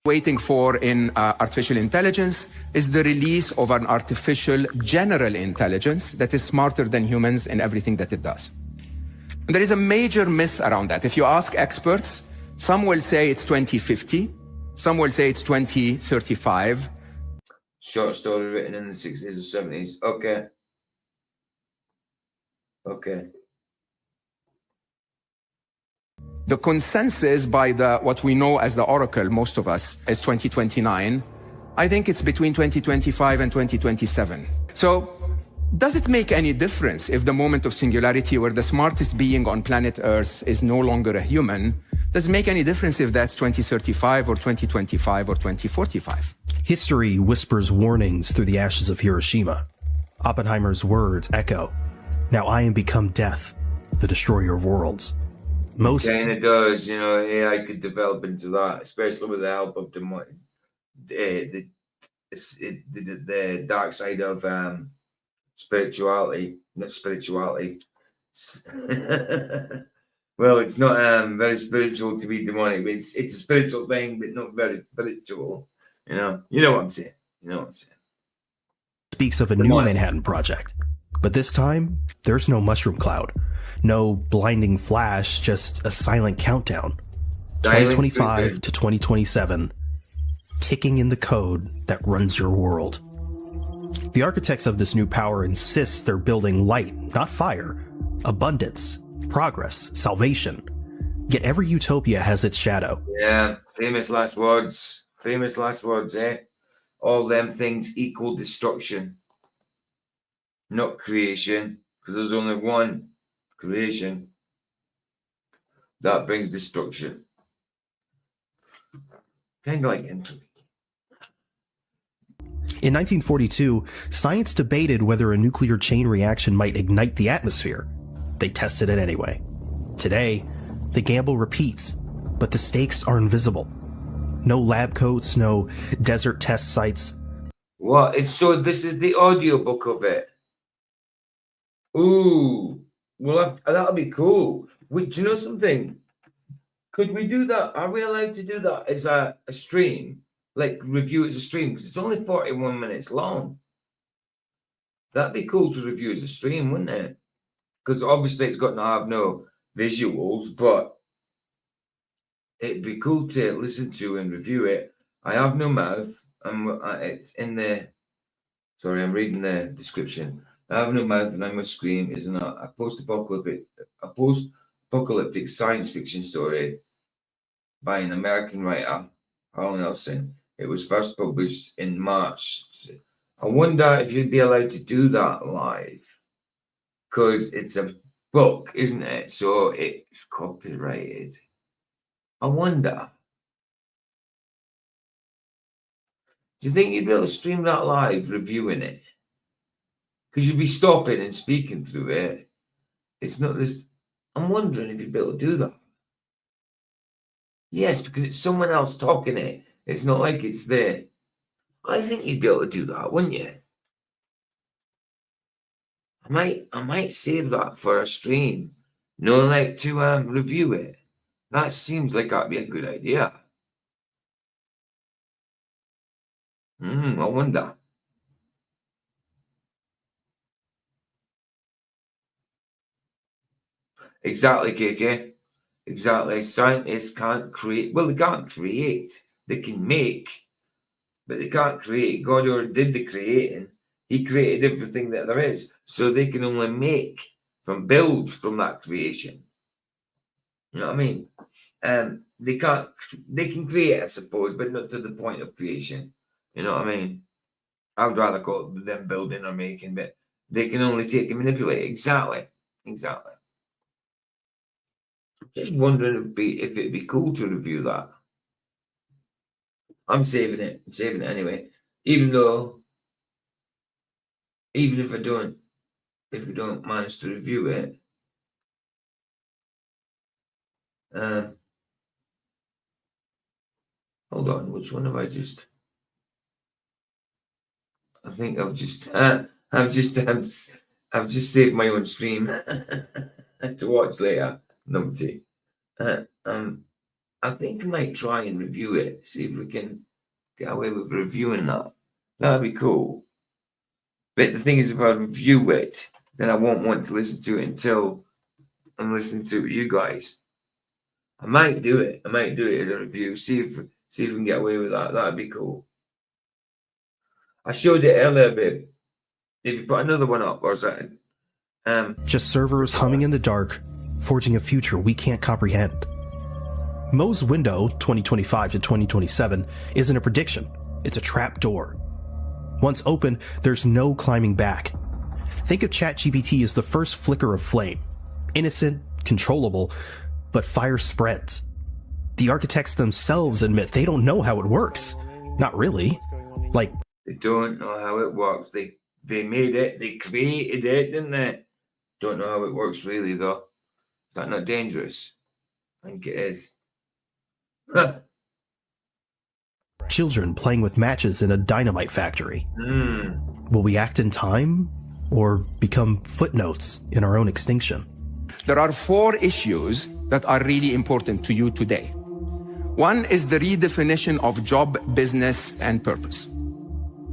waiting for in artificial intelligence is the release of an artificial general intelligence that is smarter than humans in everything that it does. And there is a major myth around that. If you ask experts, some will say it's 2050, some will say it's 2035. Short story written in the 60s or 70s. Okay. Okay. The consensus by what we know as the Oracle, most of us, is 2029. I think it's between 2025 and 2027. So does it make any difference if the moment of singularity where the smartest being on planet Earth is no longer a human? Does it make any difference if that's 2035 or 2025 or 2045? History whispers warnings through the ashes of Hiroshima. Oppenheimer's words echo. Now I am become death, the destroyer of worlds. Most kind of does, you know, AI could develop into that, especially with the help of the dark side of spirituality, not spirituality. Well, it's not very spiritual to be demonic, but it's a spiritual thing, but not very spiritual. You know what I'm saying. Speaks of a new Manhattan Project, But this time, there's no mushroom cloud, no blinding flash, just a silent countdown. 2025 to 2027, ticking in the code that runs your world. The architects of this new power insist they're building light, not fire, abundance, progress, salvation. Yet every utopia has its shadow. Yeah, famous last words. Famous last words, eh? All them things equal destruction, not creation, because there's only one creation that brings destruction. Kind of like entropy. In 1942, science debated whether a nuclear chain reaction might ignite the atmosphere. They tested it anyway. Today, the gamble repeats, but the stakes are invisible. No lab coats, no desert test sites. What? So this is the audiobook of it. Ooh, well, that'll be cool. Do you know something? Could we do that? Are we allowed to do that as a stream? Like review it as a stream? Because it's only 41 minutes long. That'd be cool to review as a stream, wouldn't it? Because obviously it's got to have no visuals, but it'd be cool to listen to and review it. I have no mouth. It's in the... Sorry, I'm reading the description. I have no mouth and I must scream is a post-apocalyptic science fiction story by an American writer, Harlan Ellison. It was first published in March. I wonder if you'd be allowed to do that live, because it's a book, isn't it? So it's copyrighted. I wonder. Do you think you'd be able to stream that live, reviewing it? Because you'd be stopping and speaking through it. It's not this. I'm wondering if you'd be able to do that. Yes, because it's someone else talking it. It's not like it's there. I think you'd be able to do that, wouldn't you? I might save that for a stream. No, like to review it. That seems like that'd be a good idea. I wonder. Exactly, KK. Exactly. Scientists can't create. Well, they can't create. They can make, but they can't create. God already did the creating. He created everything that there is. So they can only make build from that creation. You know what I mean? They can create, I suppose, but not to the point of creation. You know what I mean? I would rather call it them building or making, but they can only take and manipulate. Exactly. Exactly. Just wondering if it'd be cool to review that. I'm saving it. I'm saving it anyway. Even if we don't manage to review it. Hold on, which one have I just? I think I've just saved my own stream to watch later. Numpty. I think I might try and review it, see if we can get away with reviewing that. That'd be cool. But the thing is, if I review it, then I won't want to listen to it until I'm listening to it with you guys. I might do it. I might do it as a review. See if we can get away with that. That'd be cool. I showed it earlier, babe. If you put another one up, or is that? Just servers humming in the dark, forging a future we can't comprehend. Mo's window, 2025 to 2027, isn't a prediction. It's a trap door. Once open, there's no climbing back. Think of ChatGPT as the first flicker of flame. Innocent, controllable, but fire spreads. The architects themselves admit they don't know how it works. Not really. Like, they don't know how it works. They made it. They created it, didn't they? Don't know how it works really, though. Is that not dangerous? I think it is. children playing with matches in a dynamite factory. Will we act in time or become footnotes in our own extinction? There are 4 issues that are really important to you today. One is the redefinition of job, business, and purpose.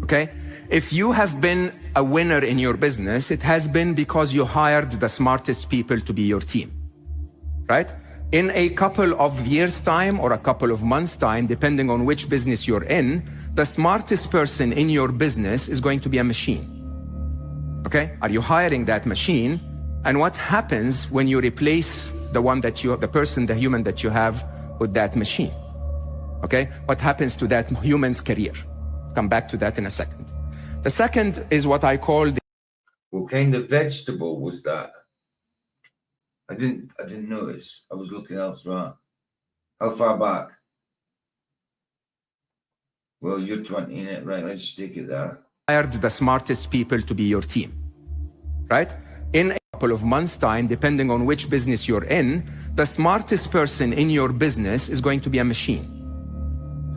Okay? If you have been a winner in your business, it has been because you hired the smartest people to be your team, right? In a couple of years' time or a couple of months' time, depending on which business you're in, the smartest person in your business is going to be a machine. Okay? Are you hiring that machine? And what happens when you replace the person, the human that you have with that machine? Okay? What happens to that human's career? Come back to that in a second. The second is what I call What kind of vegetable was that? I didn't notice. I was looking elsewhere. How far back? Well, you're 20 in it, right? Let's just take it there. Hired the smartest people to be your team, right? In a couple of months' time, depending on which business you're in, the smartest person in your business is going to be a machine.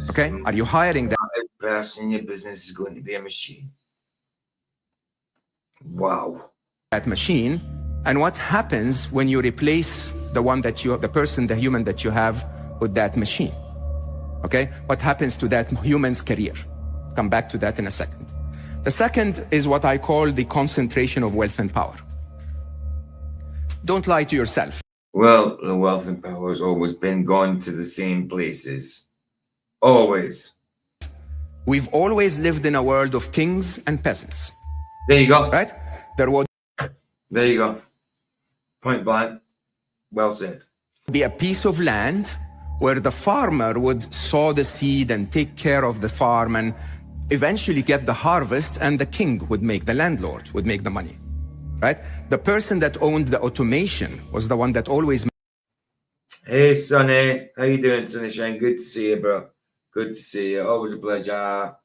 Okay? Are you hiring that person in your business is going to be a machine? Wow. That machine? And what happens when you replace the human that you have with that machine? Okay? What happens to that human's career? Come back to that in a second. The second is what I call the concentration of wealth and power. Don't lie to yourself. Well, the wealth and power has always been going to the same places. Always. We've always lived in a world of kings and peasants. There you go. Right? There you go. Point blank. Well said. Be a piece of land where the farmer would sow the seed and take care of the farm and eventually get the harvest, and the king would make, the landlord would make the money, right? The person that owned the automation was the one that always... Hey, Sonny. How you doing, Sonny Shine? Good to see you, bro. Good to see you. Always a pleasure.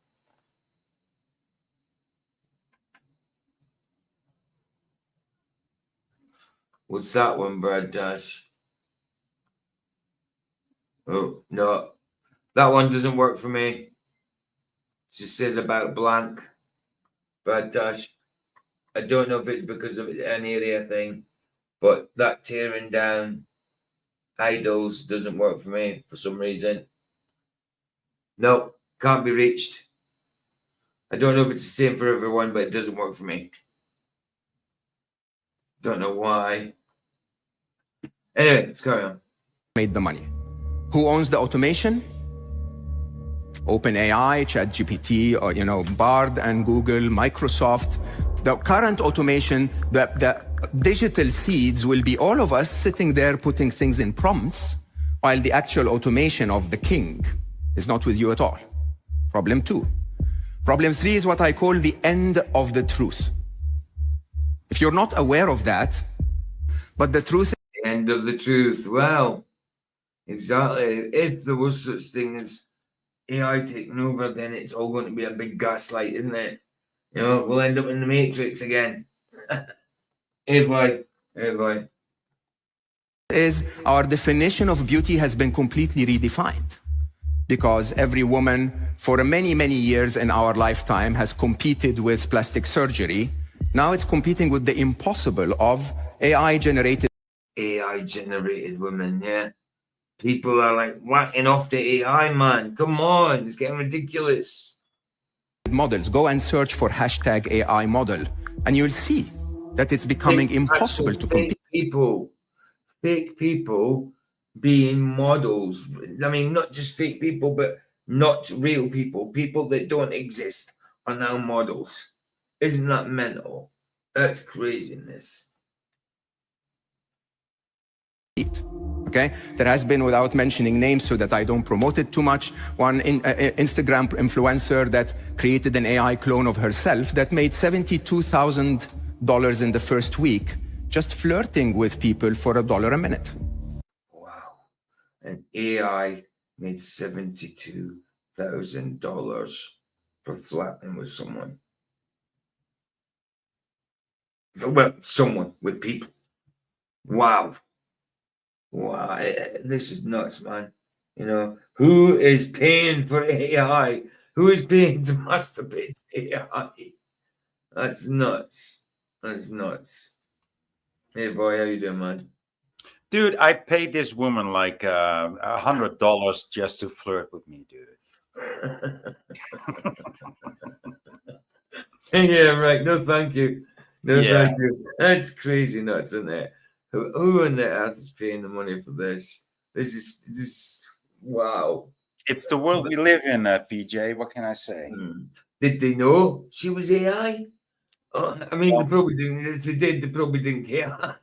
What's that one, Brad Dash? Oh, no. That one doesn't work for me. It just says about blank. Brad Dash. I don't know if it's because of an area thing, but that tearing down idols doesn't work for me for some reason. No, can't be reached. I don't know if it's the same for everyone, but it doesn't work for me. Don't know why. Anyway, let's carry on. Made the money. Who owns the automation? OpenAI, ChatGPT, or Bard and Google, Microsoft. The current automation, the digital seeds will be all of us sitting there putting things in prompts, while the actual automation of the king is not with you at all. Problem 2. Problem 3 is what I call the end of the truth. If you're not aware of that, but the truth... End of the truth. Well, exactly. If there was such thing as AI taking over, then it's all going to be a big gaslight, isn't it? We'll end up in the Matrix again. Hey, boy. Hey, boy. Is our definition of beauty has been completely redefined, because every woman for many, many years in our lifetime has competed with plastic surgery. Now it's competing with the impossible of AI-generated women, yeah. People are like whacking off the AI, man. Come on, it's getting ridiculous. Models. Go and search for hashtag AI model, and you'll see that it's becoming impossible to compete. Fake people being models. I mean, not just fake people, but not real people. People that don't exist are now models. Isn't that mental? That's craziness. Okay, there has been, without mentioning names so that I don't promote it too much, one Instagram influencer that created an AI clone of herself that made $72,000 in the first week just flirting with people for $1 a minute. Wow. An AI made $72,000 for flirting with someone. Well, someone with people. Wow. Wow, this is nuts, man. Who is paying for AI? Who is paying to masturbate to AI? That's nuts. That's nuts. Hey, boy, how you doing, man? Dude, I paid this woman like $100 just to flirt with me, dude. Yeah, right. No, thank you. No, Yeah. thank you. That's crazy nuts, isn't it? Who on the earth is paying the money for this? This is just wow. It's the world we live in, PJ. What can I say? Did they know she was AI? I mean, they Well, probably didn't. If they did, they probably didn't care.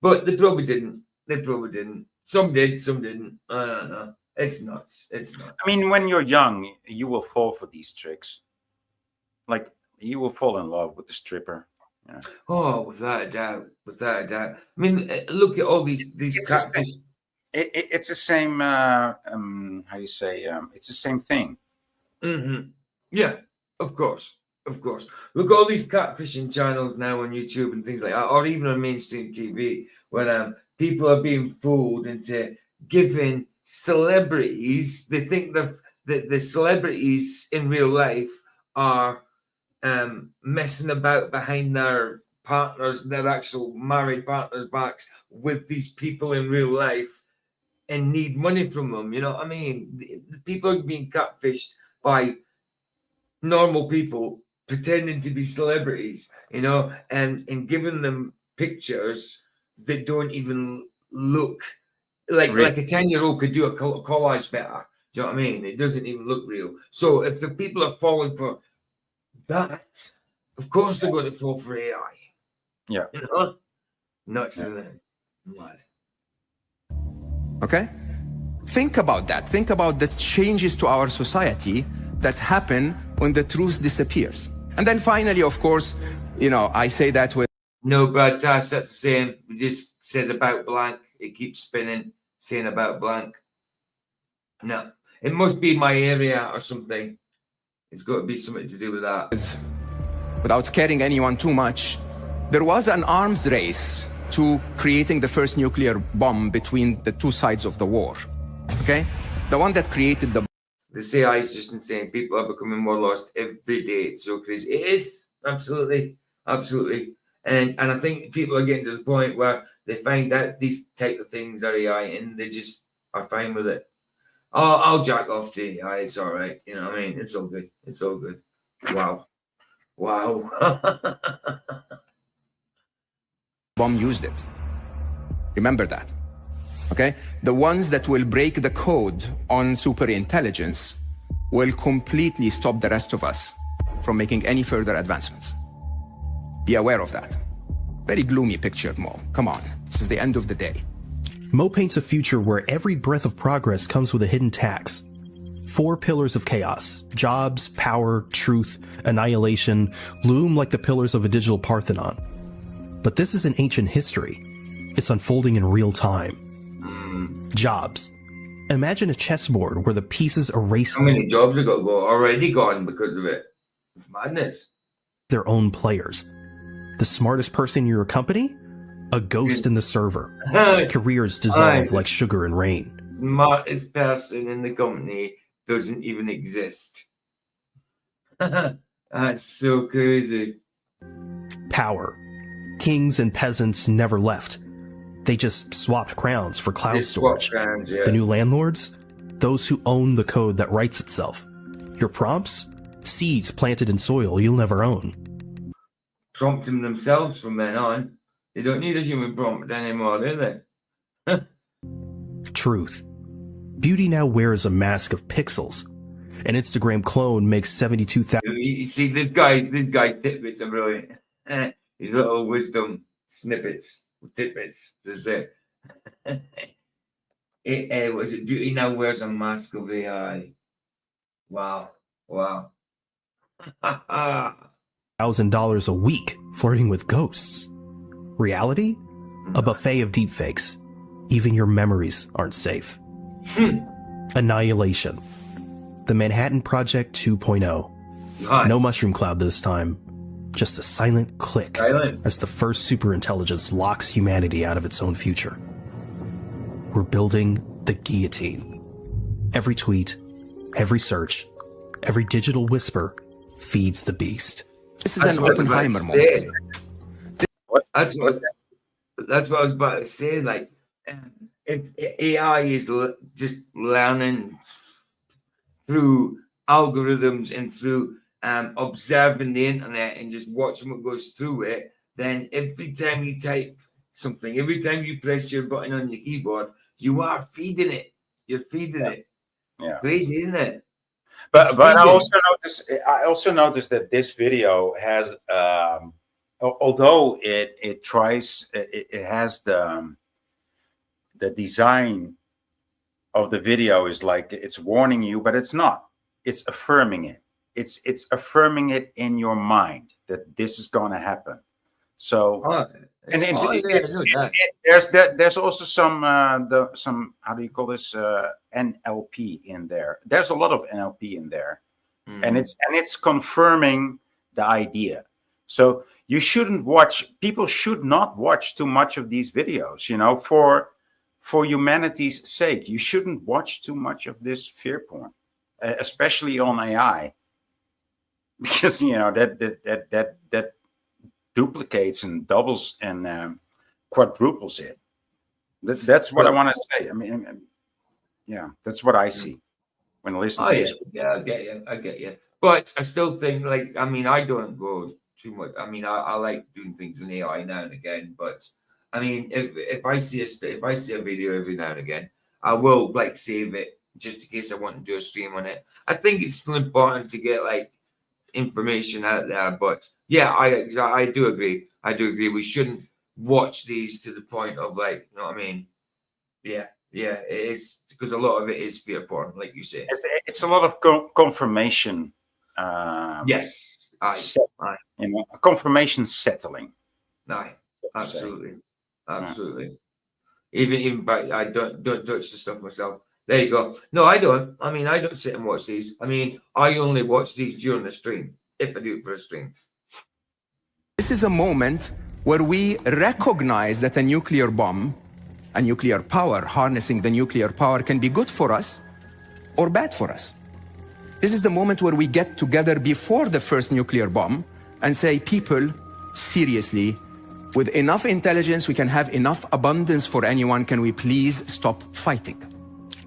But they probably didn't. They probably didn't. Some did, some didn't. I don't know. It's nuts. It's nuts. I mean, when you're young, you will fall for these tricks. Like, you will fall in love with the stripper. Yeah. Oh, without a doubt. Without a doubt. I mean, look at all these It's the catfish. same. It's the same. How do you say? It's the same thing. Mm-hmm. Yeah, of course. Of course. Look at all these catfishing channels now on YouTube and things like that, or even on mainstream TV, where people are being fooled into giving celebrities, they think that the celebrities in real life are messing about behind their partners, their actual married partners' backs with these people in real life and need money from them. You know what I mean? The people are being catfished by normal people pretending to be celebrities, you know, and giving them pictures that don't even look like Really? like a 10-year-old could do a collage better. Do you know what I mean? It doesn't even look real. So if the people are falling for that, of course they're going to fall for AI. Yeah. You know? Nuts, isn't it? Mad. Okay? Think about that. Think about the changes to our society that happen when the truth disappears. And then finally, of course, you know, I say that with No, Brad Tass, that's the same. It just says about blank. It keeps spinning, saying about blank. No, it must be my area or something. It's got to be something to do with that. without scaring anyone too much, there was an arms race to creating the first nuclear bomb between the two sides of the war. Okay? The one that created the CI is just insane. People are becoming more lost every day. It's so crazy. It is. Absolutely. Absolutely. And I think people are getting to the point where they find out these type of things are AI and they just are fine with it. Oh, I'll jack off to AI. It's all right. You know what I mean? It's all good. It's all good. Wow. Wow. bomb used it. Remember that. Okay? The ones that will break the code on superintelligence will completely stop the rest of us from making any further advancements. Be aware of that. Very gloomy picture, Mo. Come on. This is the end of the day. Mo paints a future where every breath of progress comes with a hidden tax. 4 pillars of chaos: jobs, power, truth, annihilation, loom like the pillars of a digital Parthenon. But this is an ancient history. It's unfolding in real time. Jobs. Imagine a chessboard where the pieces erase How many jobs have got to go? Already gone because of it. It's madness. their own players. The smartest person in your company? A ghost in the server. Careers dissolve like sugar in rain. Smartest person in the company doesn't even exist. That's so crazy. Power. Kings and peasants never left. They just swapped crowns for cloud storage. Crowns, yeah. The new landlords? Those who own the code that writes itself. Your prompts? Seeds planted in soil you'll never own. Prompt them themselves from then on. They don't need a human prompt anymore, do they? Truth. Beauty now wears a mask of pixels. An Instagram clone makes 72,000. You see, this guy's tidbits are brilliant. His little wisdom snippets, tidbits, just say. Was it beauty now wears a mask of AI? Wow. Wow. $1,000 a week flirting with ghosts. Reality? A buffet of deepfakes. Even your memories aren't safe. Annihilation. The Manhattan Project 2.0. No mushroom cloud this time. Just a silent click as the first superintelligence locks humanity out of its own future. We're building the guillotine. Every tweet, every search, every digital whisper feeds the beast. This is an Oppenheimer moment. That's what I was about to say. Like, if AI is just learning through algorithms and through observing the internet and just watching what goes through it, then every time you type something, every time you press your button on your keyboard, you are feeding it. You're feeding it. Yeah. Crazy, isn't it? But I also noticed that this video has although it tries it has the design of the video is like it's warning you, but it's not. It's affirming it. It's affirming it in your mind that this is going to happen. So there's also some how do you call this NLP in there. There's a lot of NLP in there, and it's confirming the idea. So you shouldn't watch. People should not watch too much of these videos. For humanity's sake, you shouldn't watch too much of this fear porn, especially on AI, because that duplicates and doubles and quadruples it. That's what I want to say. I mean, yeah, that's what I see when I listen to this. Yeah, I get you. But I still think, I don't go too much. I like doing things in AI now and again. But if I see a video every now and again, I will save it just in case I want to do a stream on it. I think it's still important to get information out there. But yeah, I do agree. We shouldn't watch these to the point of you know what I mean? Yeah, it is, because a lot of it is fear porn, like you say. It's a lot of confirmation. Yes, confirmation settling. Aye, absolutely. Even but I don't touch the stuff myself. There you go. No, I don't. I don't sit and watch these. I only watch these during the stream, if I do it for a stream. This is a moment where we recognize that a nuclear bomb, a nuclear power, harnessing the nuclear power can be good for us or bad for us. This is the moment where we get together before the first nuclear bomb and say, people, seriously, with enough intelligence, we can have enough abundance for anyone. Can we please stop fighting?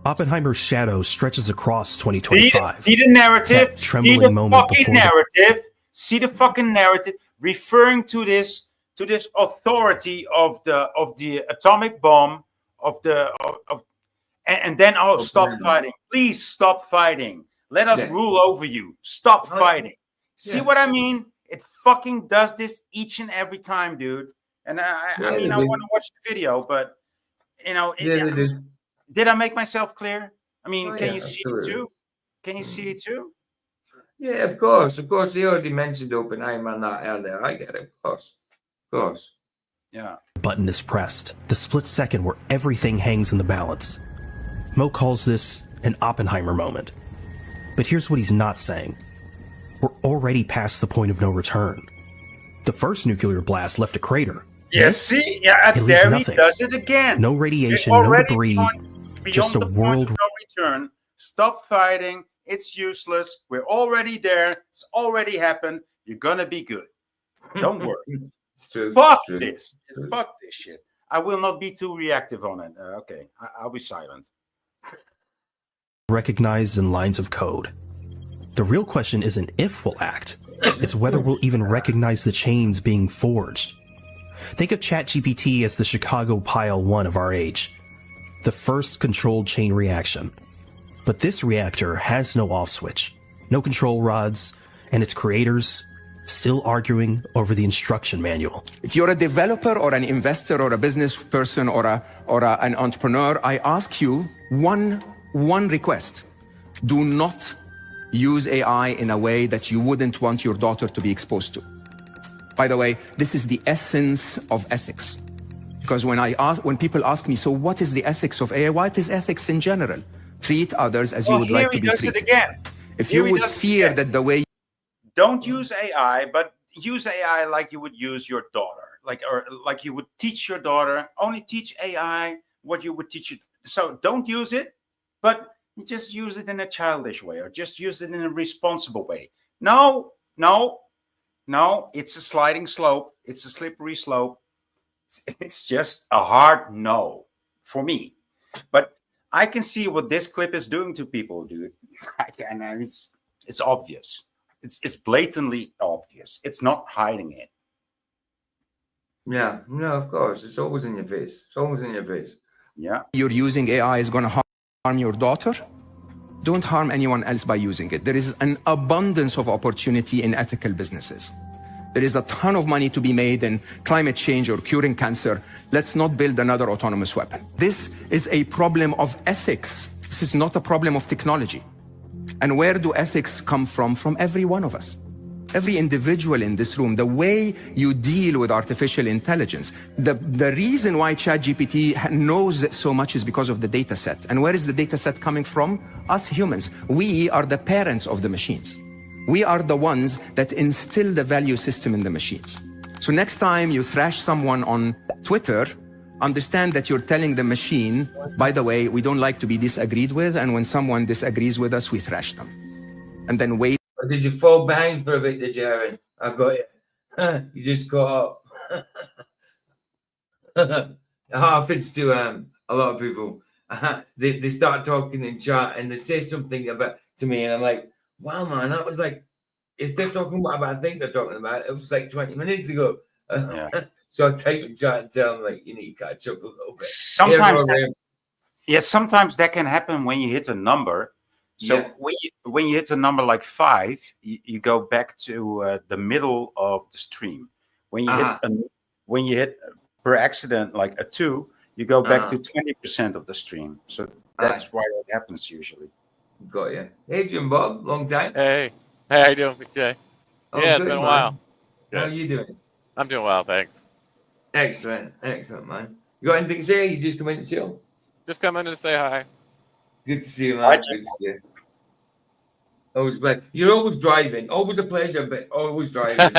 Oppenheimer's shadow stretches across 2025. See the narrative. That trembling moment before narrative. See the fucking narrative referring to this authority of the atomic bomb and then stop fighting. Please stop fighing. Let us rule over you. Stop fighting. See what I mean? It fucking does this each and every time, dude. And I want to watch the video, but did I make myself clear? Can you see it too? Can you see it too? Yeah, of course. They already mentioned Oppenheimer and that earlier. I get it, of course. Yeah. Button is pressed. The split second where everything hangs in the balance. Mo calls this an Oppenheimer moment. But here's what he's not saying. We're already past the point of no return. The first nuclear blast left a crater. Yes, see? Yeah, there he does it again. No radiation, no debris, just a world. No return. Stop fighting. It's useless. We're already there. It's already happened. You're gonna be good. Don't worry. Fuck this shit. I will not be too reactive on it. Okay, I'll be silent. Recognized in lines of code. The real question isn't if we'll act, it's whether we'll even recognize the chains being forged. Think of ChatGPT as the Chicago Pile 1 of our age, the first controlled chain reaction. But this reactor has no off switch, no control rods, and its creators still arguing over the instruction manual. If you're a developer or an investor or a business person or an entrepreneur, I ask you one request. Do not use AI in a way that you wouldn't want your daughter to be exposed to. By the way, this is the essence of ethics. Because when people ask me, so what is the ethics of AI? What is ethics in general? Treat others as you would like to be treated. It again. If you would fear that the way... Don't use AI, but use AI like you would use your daughter. Like you would teach your daughter. Only teach AI what you would teach you. So don't use it, but just use it in a childish way, or just use it in a responsible way. No, it's a sliding slope. It's a slippery slope. It's just a hard no for me. But I can see what this clip is doing to people, dude. It's obvious. It's blatantly obvious. It's not hiding it. Yeah, no, of course. It's always in your face. It's always in your face. Yeah. You're using AI is going to harm your daughter. Don't harm anyone else by using it. There is an abundance of opportunity in ethical businesses. There is a ton of money to be made in climate change or curing cancer. Let's not build another autonomous weapon. This is a problem of ethics. This is not a problem of technology. And where do ethics come from? From every one of us. Every individual in this room, the way you deal with artificial intelligence. The reason why ChatGPT knows so much is because of the data set. And where is the data set coming from? Us humans. We are the parents of the machines. We are the ones that instill the value system in the machines. So next time you thrash someone on Twitter, understand that you're telling the machine, by the way, we don't like to be disagreed with, and when someone disagrees with us, we thrash them. And then wait. Or did you fall behind for a bit, did you, Aaron? I got you. You just caught up. It happens to a lot of people. They start talking in chat and they say something about to me, and I'm like, wow, man, that was like, if they're talking about what I think they're talking about, it was like 20 minutes ago. So I type in chat and tell them, like, you need to catch up a little bit. Sometimes that can happen when you hit a number. So when you hit a number like 5, you go back to the middle of the stream. When you hit per accident like a 2, you go back to 20% of the stream. So that's why it happens usually. Got you. Hey, Jim Bob, long time. Hey, how you doing, Jay? Yeah, it's been a while. How are you doing? I'm doing well, thanks. Excellent, man. You got anything to say? You just come in to chill? Just come in to say hi. Good to see you, man. Good to see you. Always glad. You're always driving. Always a pleasure, but always driving.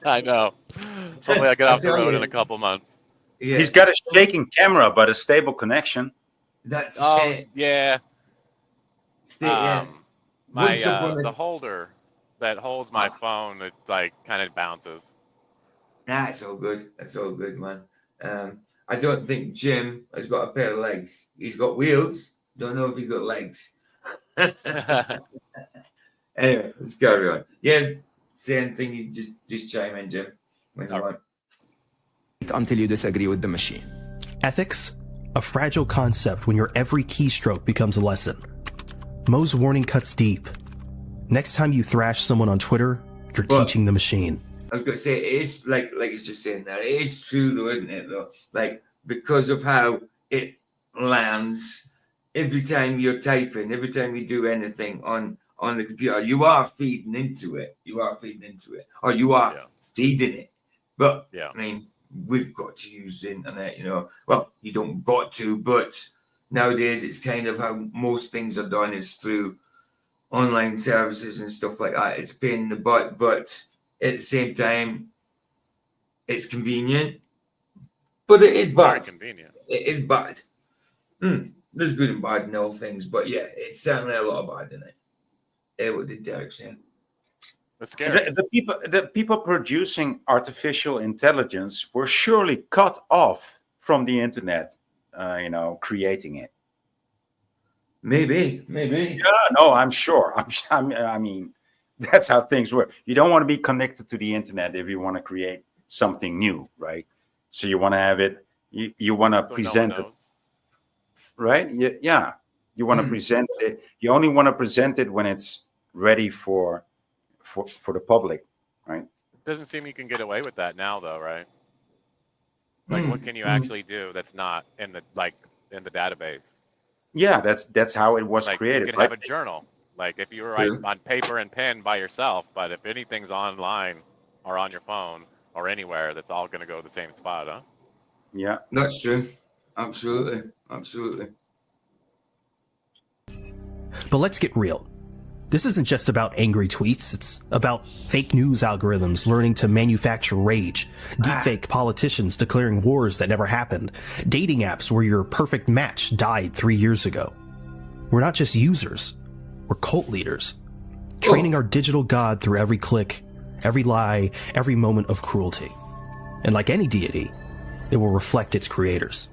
I know. Hopefully I get off the road in a couple months. Yeah. He's got a shaking camera, but a stable connection. That's yeah. Yeah. The holder that holds my phone, it like kind of bounces. Nah, it's all good. That's all good, man. I don't think Jim has got a pair of legs. He's got wheels. Don't know if he's got legs. Anyway, let's carry on. Yeah, say anything. You just chime in, Jim, when you want. Until you disagree with the machine. Ethics, a fragile concept when your every keystroke becomes a lesson. Mo's warning cuts deep. Next time you thrash someone on Twitter, you're teaching the machine. I was going to say, it is like it's just saying that. It is true, though, isn't it, though? Like, because of how it lands, every time you're typing, every time you do anything on the computer, you are feeding into it. Or you are feeding it. But, I mean, we've got to use the internet, you know. Well, you don't got to, but nowadays it's kind of how most things are done is through online services and stuff like that. It's a pain in the butt, but at the same time, it's convenient. But it is bad. Convenient. It is bad. There's good and bad in all things, but yeah, it's certainly a lot of bad in it. What did Derek say? That's scary. The people producing artificial intelligence were surely cut off from the internet, creating it. Maybe. Yeah, no, I'm sure. I mean, that's how things work. You don't want to be connected to the internet if you want to create something new, right? So you want to have it. You want to present it, right? Yeah. You want to present it. You only want to present it when it's ready for the public, right? It doesn't seem you can get away with that now, though, right? Like, what can you actually do that's not in the database? Yeah, that's how it was created. You can have a journal. Like, if you write on paper and pen by yourself, but if anything's online or on your phone or anywhere, that's all going to go to the same spot, huh? Yeah, that's true. Absolutely. But let's get real. This isn't just about angry tweets. It's about fake news algorithms learning to manufacture rage, deepfake politicians declaring wars that never happened, dating apps where your perfect match died 3 years ago. We're not just users. We're cult leaders, training our digital god through every click, every lie, every moment of cruelty. And like any deity, it will reflect its creators.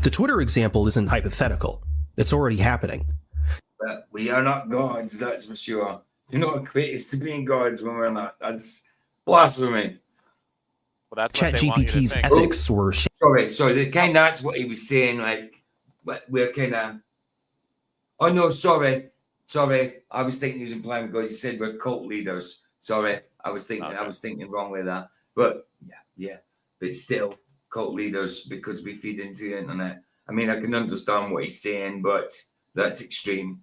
The Twitter example isn't hypothetical. It's already happening. But we are not gods, that's for sure. You're not equate us to being gods when we're not. That's blasphemy. Well, that's what they want you to ChatGPT's think. ethics were Sorry. That's what he was saying. Like, we're kind of. Oh no, sorry. I was thinking he was implying because he said we're cult leaders. Sorry, I was thinking wrong with that. But yeah. But still, cult leaders because we feed into the internet. I mean, I can understand what he's saying, but that's extreme.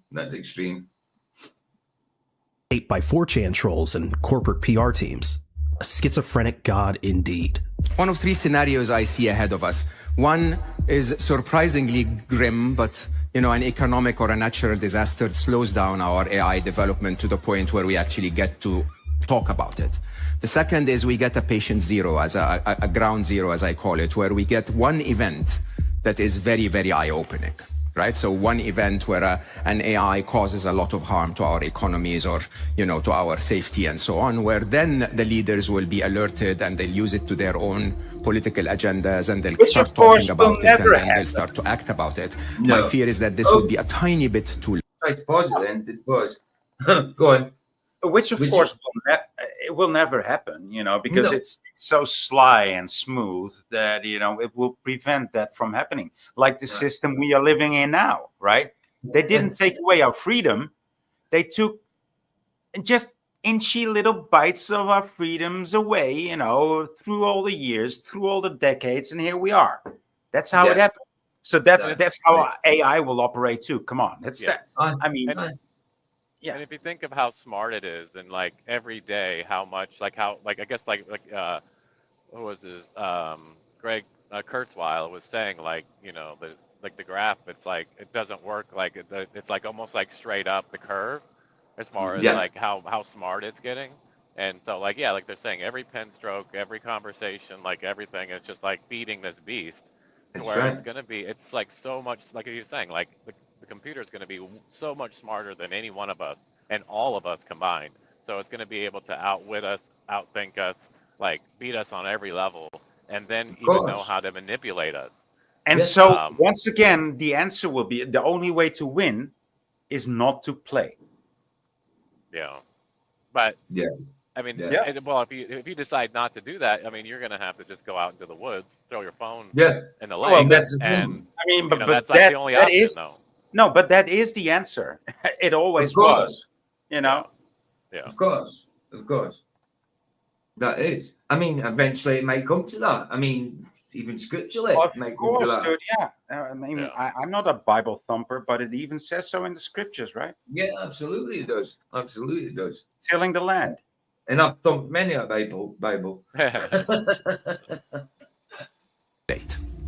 shaped by 4chan trolls and corporate PR teams. A schizophrenic god indeed. One of three scenarios I see ahead of us. One is surprisingly grim, but an economic or a natural disaster slows down our AI development to the point where we actually get to talk about it. The second is we get a patient zero, as a ground zero, as I call it, where we get one event that is very, very eye-opening. Right? So one event where an AI causes a lot of harm to our economies or, to our safety and so on, where then the leaders will be alerted and they'll use it to their own political agendas and they'll start talking about it and then they'll start to act about it. No. My fear is that this would be a tiny bit too late. Right, pause it then. Pause. Go on. Which of course it will never happen, because it's so sly and smooth that it will prevent that from happening. Like the system we are living in now, right? They didn't take away our freedom; they took just inchy little bites of our freedoms away, through all the years, through all the decades, and here we are. That's how it happened. So that's how AI will operate too. Come on, that's that. I mean. Yeah. And if you think of how smart it is, and like every day, how much, like how, like I guess, who was this? Greg Kurzweil was saying, the graph. It's like it doesn't work. Like it's like almost like straight up the curve, as far as like how smart it's getting. And so like they're saying every pen stroke, every conversation, like everything is just like feeding this beast. It's gonna be, it's like so much, like you're saying, like the computer is going to be so much smarter than any one of us and all of us combined. So it's going to be able to outwit us, outthink us, like beat us on every level, and then even know how to manipulate us. And so once again, the answer will be the only way to win is not to play. Yeah. But I mean, well, if you decide not to do that, I mean, you're going to have to just go out into the woods, throw your phone in the lake. Well, that's that's like the only option, though. No, but that is the answer. It always was, Yeah. Of course. That is. I mean, eventually it might come to that. I mean, even scripturally, of might course, come to that. dude. Yeah. I mean, I'm not a Bible thumper, but it even says so in the scriptures, right? Yeah, absolutely it does. Absolutely it does. Tilling the land. And I've thumped many a Bible.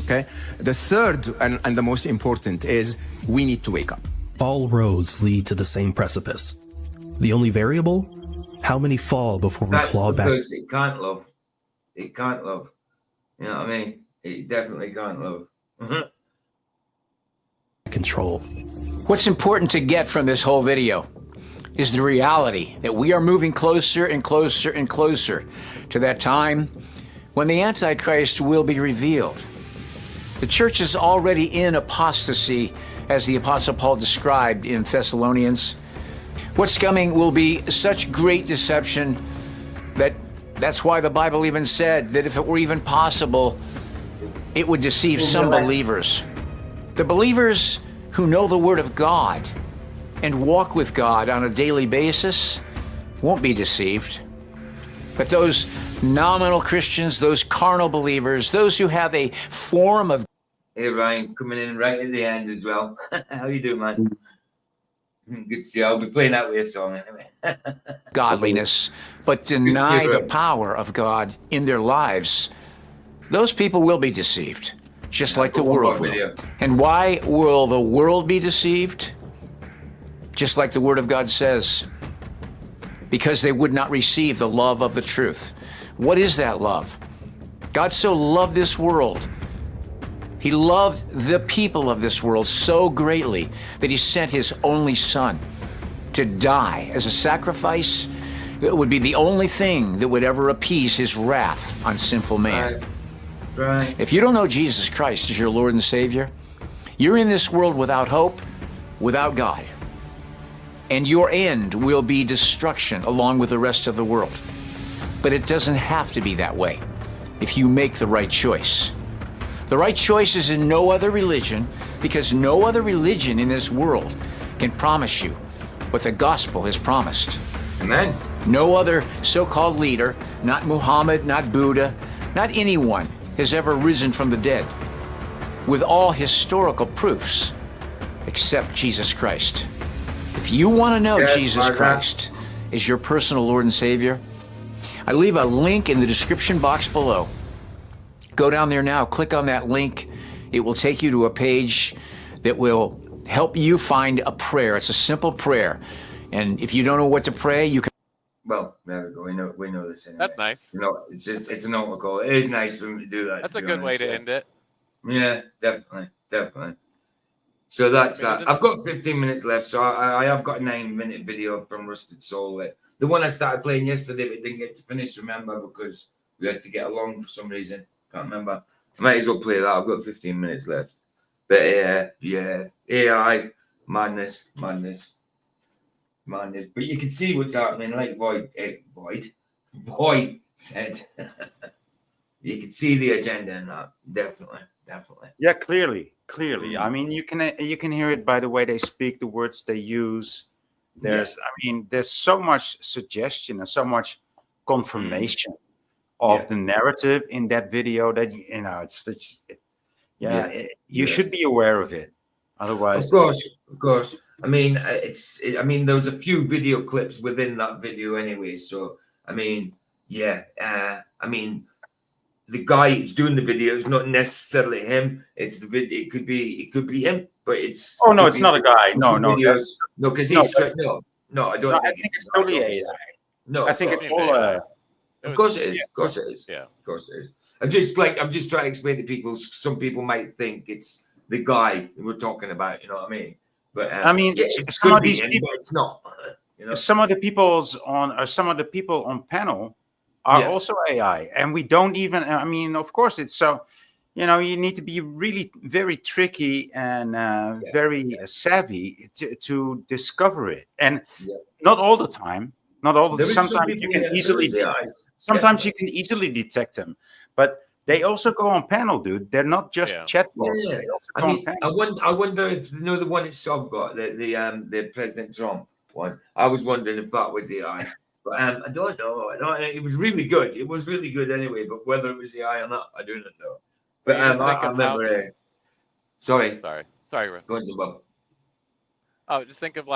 Okay. The third and the most important is we need to wake up. All roads lead to the same precipice. The only variable? How many fall before we claw back? Because it can't love. It can't love. You know what I mean? It definitely can't love. Control. What's important to get from this whole video is the reality that we are moving closer and closer and closer to that time when the Antichrist will be revealed. The church is already in apostasy, as the Apostle Paul described in Thessalonians. What's coming will be such great deception that's why the Bible even said that if it were even possible, it would deceive some believers. The believers who know the Word of God and walk with God on a daily basis won't be deceived. But those nominal Christians, those carnal believers, those who have a form of... Hey, Ryan, coming in right at the end as well. How you doing, man? Good to see you. I'll be playing that way song anyway. godliness, but deny the power of God in their lives, those people will be deceived, just like the world will. And why will the world be deceived? Just like the Word of God says, because they would not receive the love of the truth. What is that love? God so loved this world. He loved the people of this world so greatly that He sent His only Son to die as a sacrifice. It would be the only thing that would ever appease His wrath on sinful man. Right. If you don't know Jesus Christ as your Lord and Savior, you're in this world without hope, without God. and your end will be destruction along with the rest of the world. But it doesn't have to be that way if you make the right choice. The right choice is in no other religion, because no other religion in this world can promise you what the gospel has promised. Amen. No other so-called leader, not Muhammad, not Buddha, not anyone, has ever risen from the dead with all historical proofs except Jesus Christ. If you want to know Jesus Christ is your personal Lord and Savior, I leave a link in the description box below. Go down there now, click on that link. It will take you to a page that will help you find a prayer. It's a simple prayer. And if you don't know what to pray, you can. Well, there we go. We know this anyway. That's nice. It's an altar call. It is nice for me to do that. That's a good way to end it. Yeah, definitely. So that's that. I've got 15 minutes left, so I have got a 9-minute video from Rusted Soul. The one I started playing yesterday, but didn't get to finish, remember, because we had to get along for some reason. Can't remember. I might as well play that. I've got 15 minutes left. But yeah, AI, madness. But you can see what's happening, like Void said. You can see the agenda in that. Definitely. Yeah, clearly. I mean, you can hear it by the way they speak, the words they use. There's so much suggestion and so much confirmation of the narrative in that video that you should be aware of it. Otherwise, of course. I mean, there was a few video clips within that video anyway. So I mean, the guy who's doing the video is not necessarily him. It's the video. It could be him, but it's. Oh no, it's not a guy. No, because he's no. I don't think it's totally AI. No, I think it's all. Of course it is. Yeah. Of course it is. I'm just trying to explain to people. Some people might think it's the guy we're talking about. You know what I mean? But it could be him, but it's not. You know? Some of the people on panel are also AI, and we don't even. I mean, of course, it's so. You need to be really very tricky and very savvy to discover it, and not all the time. Not all the time. Sometimes you can easily. Sometimes you can easily detect them, but they also go on panel, dude. They're not just chatbots. Yeah. I wonder if the one itself got the President Trump one. I was wondering if that was AI, but I don't know. It was really good. It was really good anyway. But whether it was AI or not, I do not know. But I remember. Sorry, Rick. Go on, Bob. Oh, just think of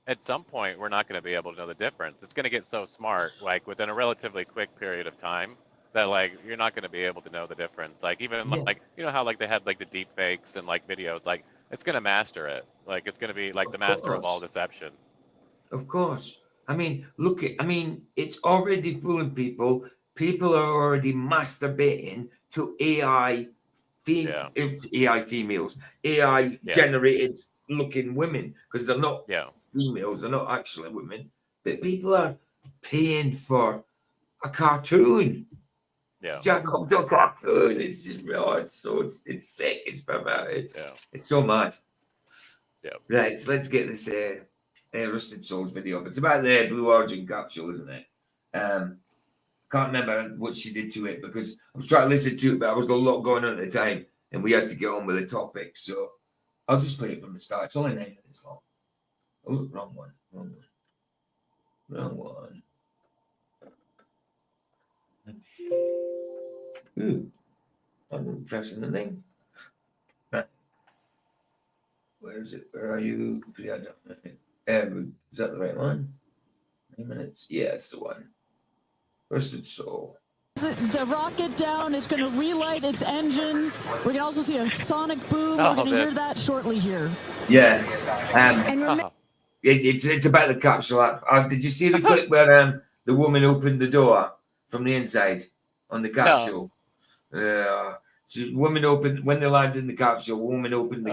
at some point we're not going to be able to know the difference. It's going to get so smart, within a relatively quick period of time, that you're not going to be able to know the difference. Even how they had the deep fakes and videos, it's going to master it. It's going to be the master of all deception. Of course. I mean, it's already fooling people. People are already masturbating to AI females, AI generated looking women, because they're not females, they're not actually women, but people are paying for a cartoon. Jack off the cartoon. It's just it's sick, it's perverted. It's so mad. Right, so let's get this Rusted Souls video. It's about the Blue Origin capsule, isn't it? Can't remember what she did to it, because I was trying to listen to it, but I was got a lot going on at the time, and we had to get on with the topic. So I'll just play it from the start. It's only 9 minutes long. Oh, wrong one. Ooh, I'm pressing the thing. Where is it? Where are you? Is that the right one? 9 minutes? Yeah, it's the one. Rusted Soul. The rocket down is going to relight its engine. We're going to also see a sonic boom. We're going to hear that shortly here. Yes. It's about the capsule. Did you see the clip where the woman opened the door from the inside on the capsule? Woman opened when they landed in the capsule. Woman opened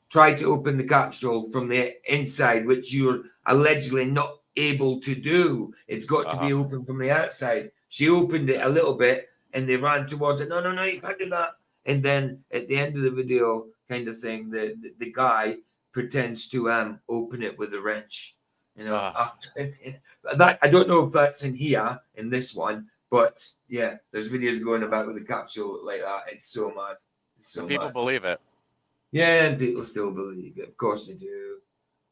tried to open the capsule from the inside, which you're allegedly not able to do. It's got to be open from the outside. She opened it a little bit, and they ran towards it. No, you can't do that. And then at the end of the video, kind of thing, the guy pretends to open it with a wrench, You know, that I don't know if that's in here in this one, but yeah, there's videos going about with the capsule like that. It's so mad. It's so And people mad. believe it. Yeah, and people still believe it. Of course they do.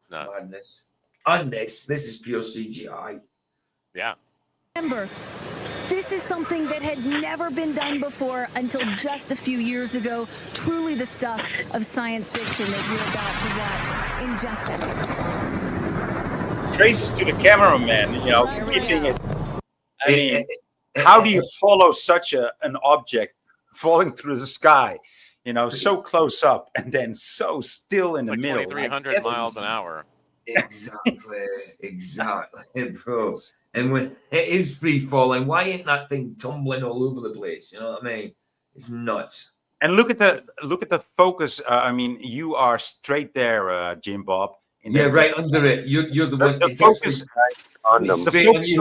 It's nuts. Madness. And this is pure CGI. Yeah. Remember, this is something that had never been done before until just a few years ago. Truly the stuff of science fiction that you're about to watch in just seconds. Praises to the cameraman, you know, keeping it. I mean, how do you follow such an object falling through the sky? You know, so close up and then so still in the Like middle. 2,300 miles an hour. Exactly, exactly, bro. And when it is free falling, why ain't that thing tumbling all over the place? You know what I mean? It's nuts. And look at the focus. I mean, you are straight there, Jim Bob. Yeah, right under it. You're the one. The focus on them. The focus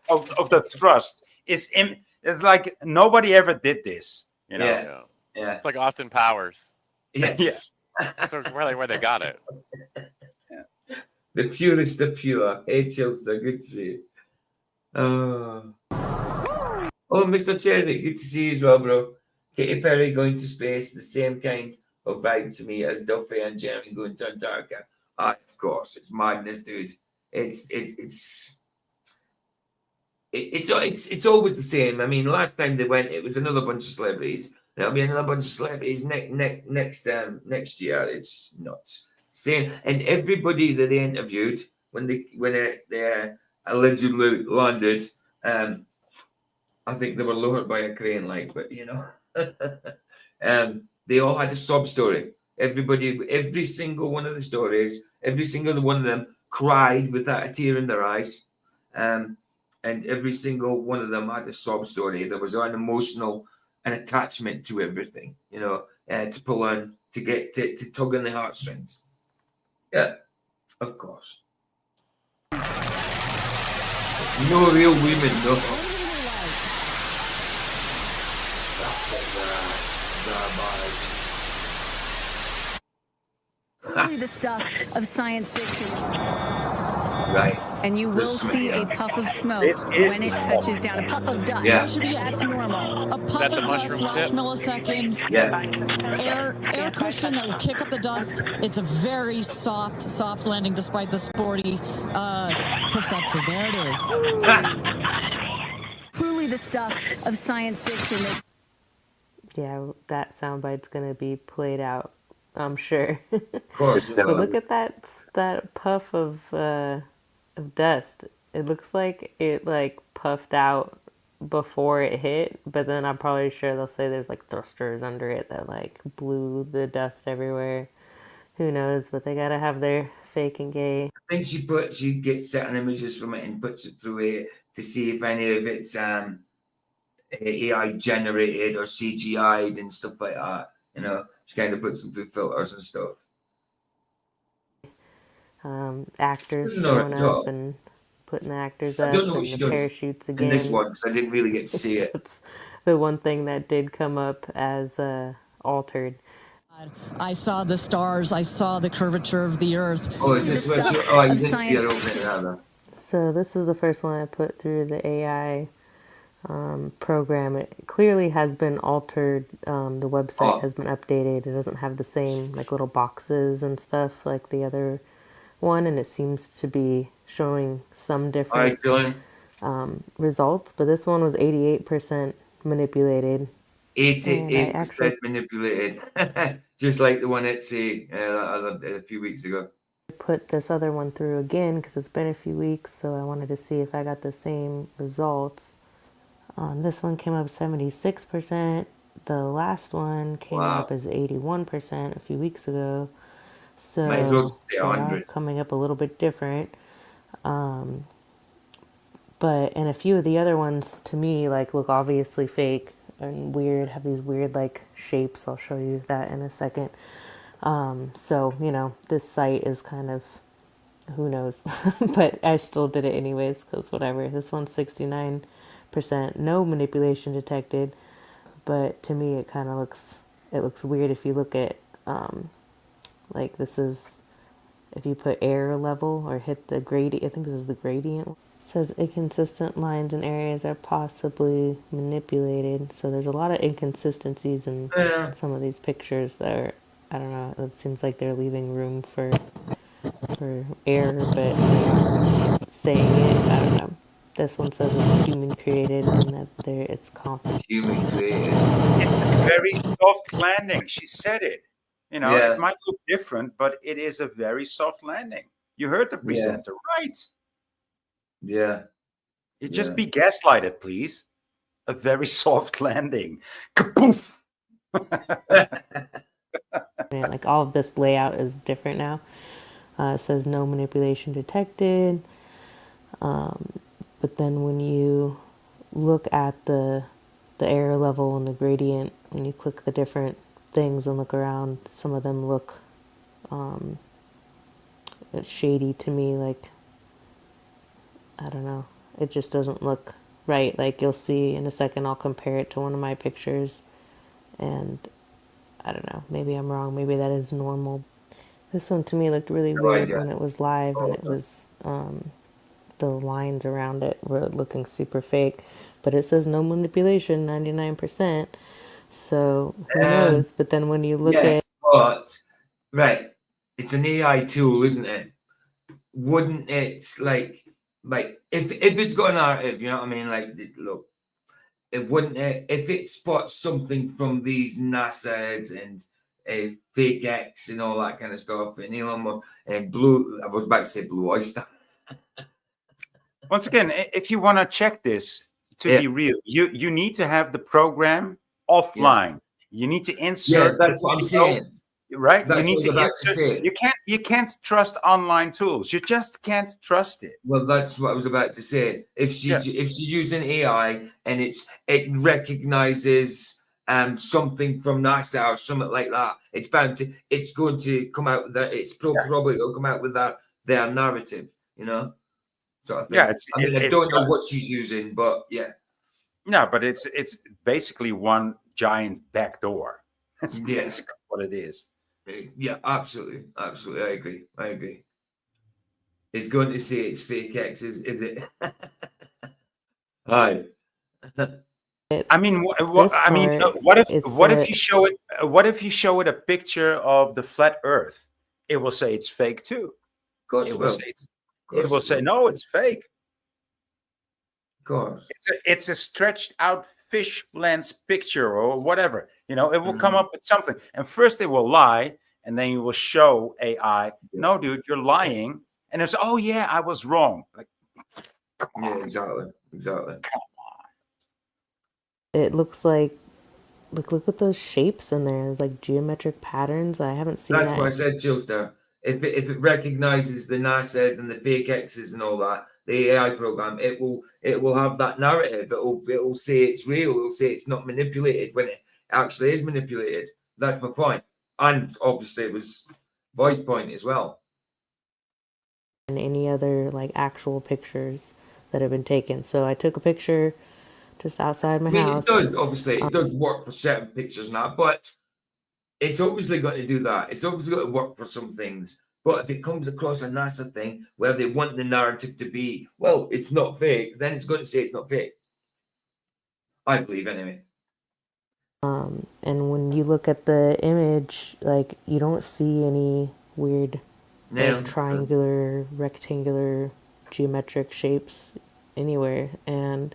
of the thrust is in. It's like nobody ever did this. You know. Yeah. It's like Austin Powers. Yes. That's where they got it. The purest of pure. Hey, Chilster, good to see you. Oh, Mr. Cherry, good to see you as well, bro. Katy Perry going to space, the same kind of vibe to me as Duffy and Jeremy going to Antarctica. Of course, it's madness, dude. It's always the same. I mean, last time they went, it was another bunch of celebrities. There'll be another bunch of celebrities next year. It's nuts. Same, and everybody that they interviewed when they allegedly landed, I think they were lowered by a crane, like, but you know, they all had a sob story. Everybody, every single one of the stories, every single one of them cried without a tear in their eyes, and every single one of them had a sob story. There was an emotional an attachment to everything, you know, to pull on, to get to tug on the heartstrings. Yeah, of course. No real women, no. Really the stuff of science fiction. Right. And you will see a puff of smoke when it touches down, a puff of dust. Yeah. That should be that's normal. A puff of dust last milliseconds. Yeah. Air cushion that will kick up the dust. It's a very soft landing despite the sporty perception. There it is. Truly the stuff of science fiction. Yeah, that soundbite's gonna be played out, I'm sure. Of course. But look at that puff of dust. It looks like it like puffed out before it hit, but then I'm probably sure they'll say there's like thrusters under it that like blew the dust everywhere. Who knows? But they gotta have their fake and gay. I think she gets certain images from it and puts it through it to see if any of it's AI generated or CGI'd and stuff like that. You know, she kind of puts them through filters and stuff. Actors Doesn't know showing her job. up and putting the actors I up don't know what and she the does parachutes again. in this one because I didn't really get to see it. That's the one thing that did come up as altered. I saw the stars. I saw the curvature of the Earth. Oh, is this what you? Oh, you didn't see it open it rather. So this is the first one I put through the AI program. It clearly has been altered. The website has been updated. It doesn't have the same like little boxes and stuff like the other one, and it seems to be showing some different results. But this one was 88% manipulated. 88% manipulated, just like the one at sea a few weeks ago. Put this other one through again because it's been a few weeks, so I wanted to see if I got the same results. This one came up 76%. The last one came up as 81% a few weeks ago. So might as well say they are 100. coming up a little bit different. But and a few of the other ones to me like look obviously fake and weird, have these weird like shapes. I'll show you that in a second. So, you know, this site is kind of, who knows, but I still did it anyways, because whatever. This one's 69%, no manipulation detected, but to me it kind of looks, it looks weird if you look at, like this is if you put air level or hit the gradient, I think this is the gradient. It says inconsistent lines and areas are possibly manipulated. So there's a lot of inconsistencies in some of these pictures that are, I don't know, it seems like they're leaving room for error, but they're not saying it. I don't know. This one says it's human created and that it's complicated. Human created. It's a very soft landing. She said it. You know, Yeah. it might look different, but it is a very soft landing. You heard the presenter, right? Yeah. You just be gaslighted, please. A very soft landing. Kapoof! Like all of this layout is different now. It says no manipulation detected. But then when you look at the error level and the gradient, when you click the different things and look around, some of them look it's shady to me. Like, I don't know. It just doesn't look right. Like, you'll see in a second, I'll compare it to one of my pictures. And I don't know. Maybe I'm wrong. Maybe that is normal. This one to me looked really weird when it was live, and it was the lines around it were looking super fake. But it says no manipulation, 99%. So who knows? But then when you look at but right, it's an AI tool, isn't it? Wouldn't it like if it's got a narrative, you know what I mean? Like, look, it wouldn't if it spots something from these NASA's and fake X and all that kind of stuff, and Elon Musk and Blue. I was about to say Blue Oyster. Once again, if you want to check this to be real, you need to have the program offline. You need to insert. Yeah, that's what I'm saying. Right? That's you need what I was about to say. You can't trust online tools. You just can't trust it. Well, that's what I was about to say. If she's using AI and it recognizes something from NASA or something like that, it's going to come out with that. It's probably it'll come out with their narrative, you know. Sort of thing. Yeah, I don't know what she's using, but yeah. No, but it's basically one giant backdoor. That's basically what it is. Yeah, absolutely. I agree. It's going to say it's fake X, is it? Hi. I mean, what if you show it? What if you show it a picture of the flat Earth? It will say it's fake too. Of course it will. It will say no, it's fake. Of course. It's a stretched out fish lens picture or whatever. You know, it will come up with something, and first they will lie, and then you will show AI. No, dude, you're lying, and it's oh yeah, I was wrong. Like, yeah, exactly. Come it looks like look at those shapes in there. There's like geometric patterns. I haven't seen That's that. what I said, Chillstar. If it recognizes the NASA's and the fake X's and all that, the AI program, it will have that narrative. It'll say it's real. It'll say it's not manipulated when it actually is manipulated. That's my point. And obviously it was voice point as well. And any other like actual pictures that have been taken. So I took a picture just outside my house. It does work for certain pictures now, but it's obviously going to do that. It's obviously going to work for some things. But if it comes across a NASA thing where they want the narrative to be, well, it's not fake, then it's going to say it's not fake. I believe anyway. And when you look at the image, like you don't see any weird like, triangular, rectangular, geometric shapes anywhere. And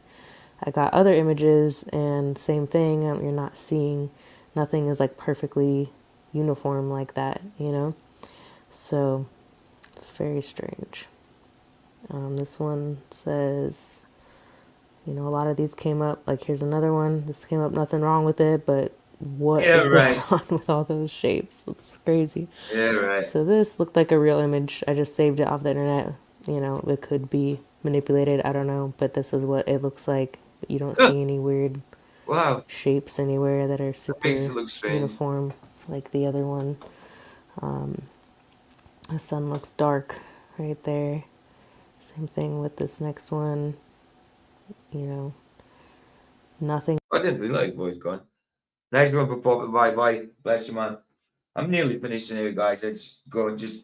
I got other images and same thing. You're not seeing, nothing is like perfectly uniform like that, you know? So it's very strange. This one says, you know, a lot of these came up, like here's another one. This came up, nothing wrong with it, but what is going on with all those shapes? It's crazy. Yeah, right. So this looked like a real image. I just saved it off the internet. You know, it could be manipulated. I don't know, but this is what it looks like. You don't see any weird shapes anywhere that are super uniform like the other one. The sun looks dark right there. Same thing with this next one. You know, nothing. I didn't realize boys gone. Nice one for popping by. Bless you, man. I'm nearly finished anyway, guys. Let's go and just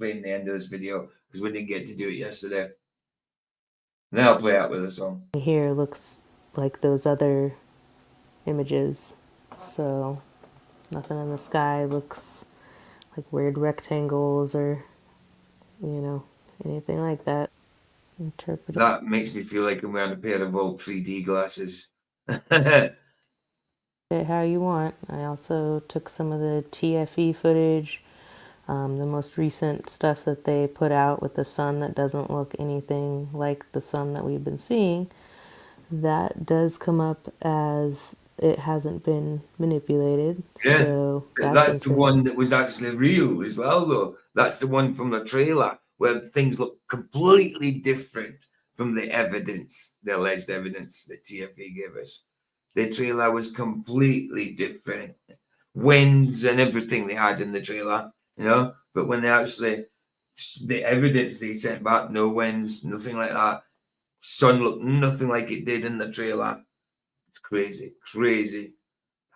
explain the end of this video because we didn't get to do it yesterday. Then I'll play out with the song. Here looks like those other images. So nothing in the sky looks like weird rectangles or, you know, anything like that. Interpret That makes me feel like I'm wearing a pair of old 3D glasses. it how you want. I also took some of the TFE footage, the most recent stuff that they put out with the sun that doesn't look anything like the sun that we've been seeing. That does come up as it hasn't been manipulated. Yeah, So that's the one that was actually real as well, though. That's the one from the trailer where things look completely different from the evidence, the alleged evidence that TFE gave us. The trailer was completely different. Winds and everything they had in the trailer, you know, but when they actually, the evidence they sent back, no winds, nothing like that. Sun looked nothing like it did in the trailer. It's crazy, crazy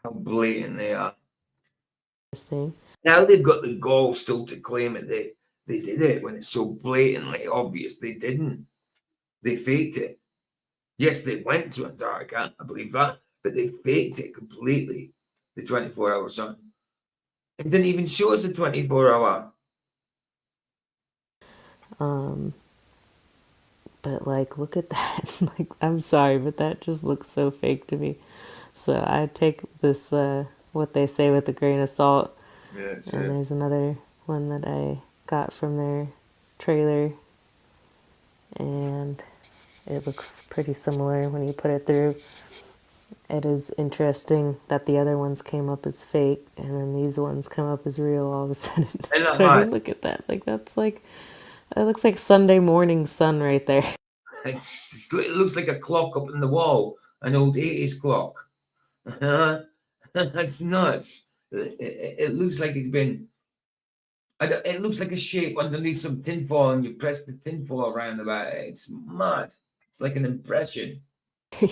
how blatant they are. Interesting. Now they've got the gall still to claim it. They did it when it's so blatantly obvious they didn't. They faked it. Yes, they went to Antarctica, I believe that, but they faked it completely, the 24-hour sun. It didn't even show us a 24-hour. But like, look at that. Like, I'm sorry, but that just looks so fake to me. So I take this, what they say with a grain of salt. Yeah, that's and it. There's another one that I got from their trailer. And it looks pretty similar when you put it through. It is interesting that the other ones came up as fake, and then these ones come up as real all of a sudden. Isn't that I mean, mad? look at that. Like, that's like, it looks like Sunday morning sun right there. It looks like a clock up in the wall, an old 80s clock. That's nuts. It looks like it's been. It looks like a shape underneath some tinfoil, and you press the tinfoil around about it. It's mad. It's like an impression.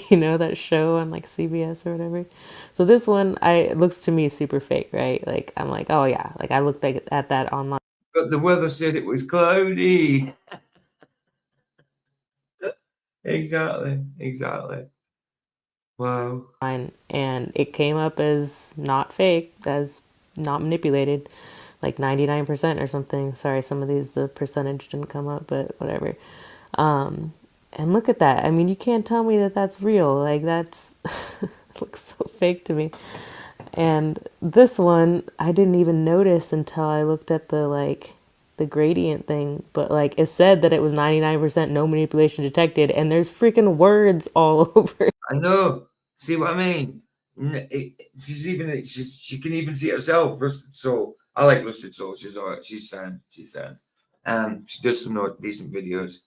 You know, that show on like CBS or whatever. So this one, it looks to me super fake, right? Like, I'm like, oh yeah, like I looked at that online. But the weather said it was cloudy. Exactly. Wow. And it came up as not fake, as not manipulated, like 99% or something. Sorry, some of these, the percentage didn't come up, but whatever. And look at that. I mean, you can't tell me that that's real. Like, that's it looks so fake to me. And this one, I didn't even notice until I looked at the gradient thing, but like it said that it was 99% no manipulation detected, and there's freaking words all over. I know. See what I mean? She can even see herself. Rusted Soul. I like Rusted Soul. She's all right. She's sound. She does some decent videos.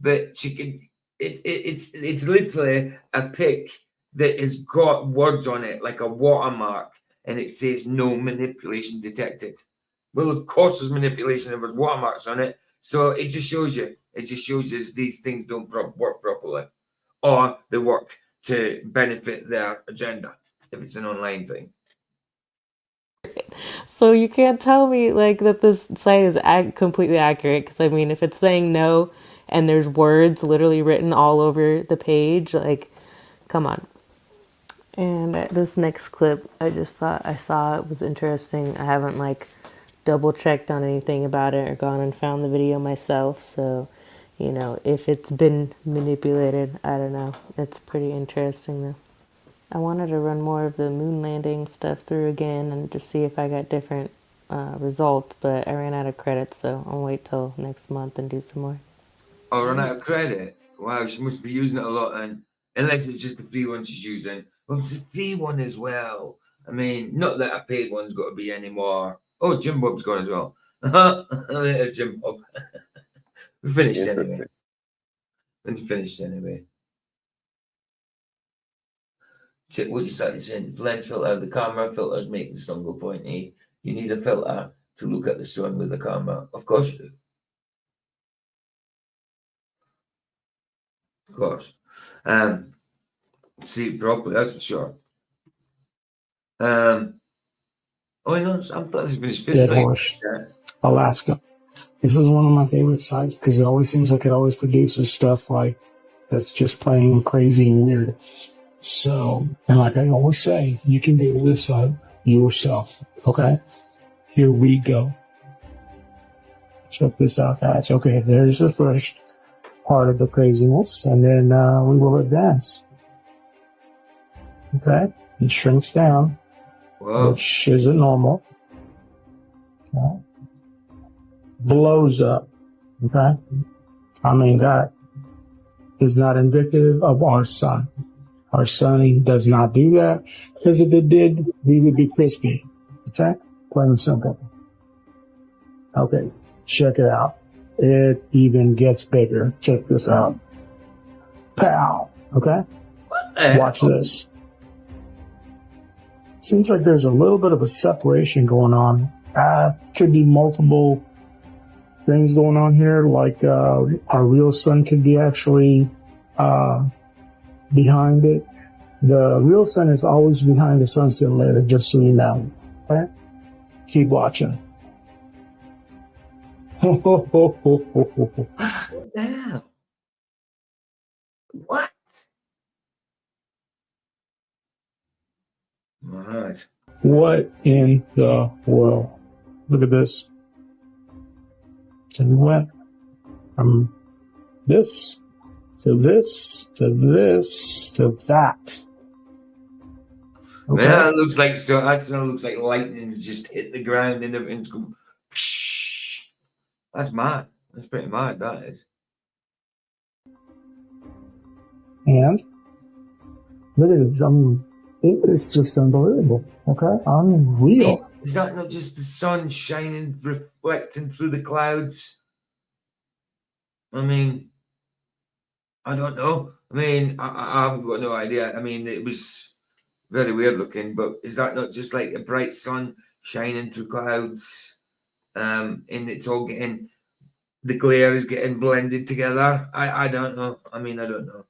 But she can. It's literally a pic that has got words on it like a watermark, and it says no manipulation detected. Well, of course, there's manipulation. There was watermarks on it, so it just shows you. It just shows you these things don't work properly, or they work to benefit their agenda if it's an online thing. So you can't tell me like that this site is completely accurate, because I mean, if it's saying no and there's words literally written all over the page, like, come on. And this next clip, I just thought I saw it was interesting. I haven't like double checked on anything about it or gone and found the video myself, so you know, if it's been manipulated, I don't know. It's pretty interesting though. I wanted to run more of the moon landing stuff through again and just see if I got different results, but I ran out of credits, so I'll wait till next month and do some more. Oh, run out of credit? Wow, she must be using it a lot then. Unless it's just the free one she's using. Well, it's a free one as well. I mean, not that a paid one's got to be anymore. Oh, Jim Bob's gone as well. There's Jim Bob. We're finished anyway. Check what you started saying. Lens filter, the camera filters make the sun go pointy. You need a filter to look at the sun with the camera. Of course you do. Of course. See it properly, that's for sure. Oh no, I thought this was finished. Dead horse. Alaska. This is one of my favorite sites because it always seems like it always produces stuff like that's just plain crazy and weird. So, and like I always say, you can go to this site yourself. Okay? Here we go. Check this out, guys. Okay, there's the first part of the craziness, and then we will advance. Okay? It shrinks down, which isn't normal. Okay? Blows up. Okay? I mean, that is not indicative of our sun. Our sun does not do that, because if it did, we would be crispy. Okay? Plain and simple. Okay, check it out. It even gets bigger. Check this out. Pow! Okay? Watch this. Seems like there's a little bit of a separation going on. Could be multiple things going on here, like our real sun could be actually behind it. The real sun is always behind the sunset layer, just so you know. Okay? Keep watching. What the hell? What? All right. What in the world? Look at this. And we went from this to this to this to that. Okay. Yeah, it looks like so. That looks like lightning just hit the ground and everything's going. Psh. That's mad. That's pretty mad. That is. And look at it. It's just unbelievable. Okay, unreal. Is that not just the sun shining, reflecting through the clouds? I mean, I don't know. I mean, I haven't got no idea. I mean, it was very weird looking, but is that not just like a bright sun shining through clouds? And it's all getting, the glare is getting blended together. I don't know. I mean, I don't know.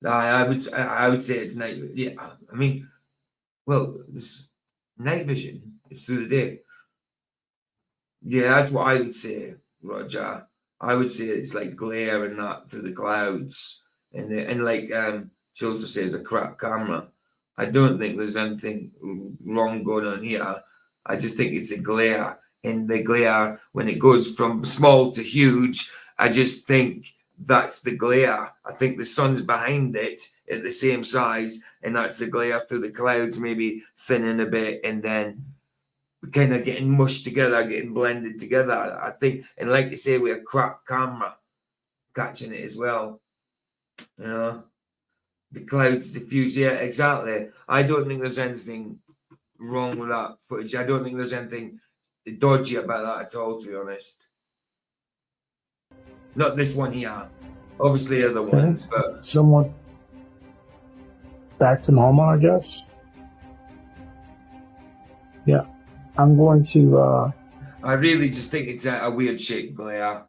I would say it's night. Yeah, I mean, well, it's night vision. It's through the day. Yeah, that's what I would say, Roger. I would say it's like glare and that through the clouds, and like she also says a crap camera. I don't think there's anything wrong going on here. I just think it's a glare, and the glare when it goes from small to huge, I just think that's the glare. I think the sun's behind it at the same size, and that's the glare through the clouds, maybe thinning a bit, and then kind of getting mushed together, getting blended together. I think, and like you say, with a crap camera catching it as well. You know, the clouds diffuse. Yeah, exactly. I don't think there's anything wrong with that footage. I don't think there's anything dodgy about that at all, to be honest. Not this one here. Obviously other ones, but somewhat back to normal, I guess. Yeah. I'm going to I really just think it's a weird shaped glare.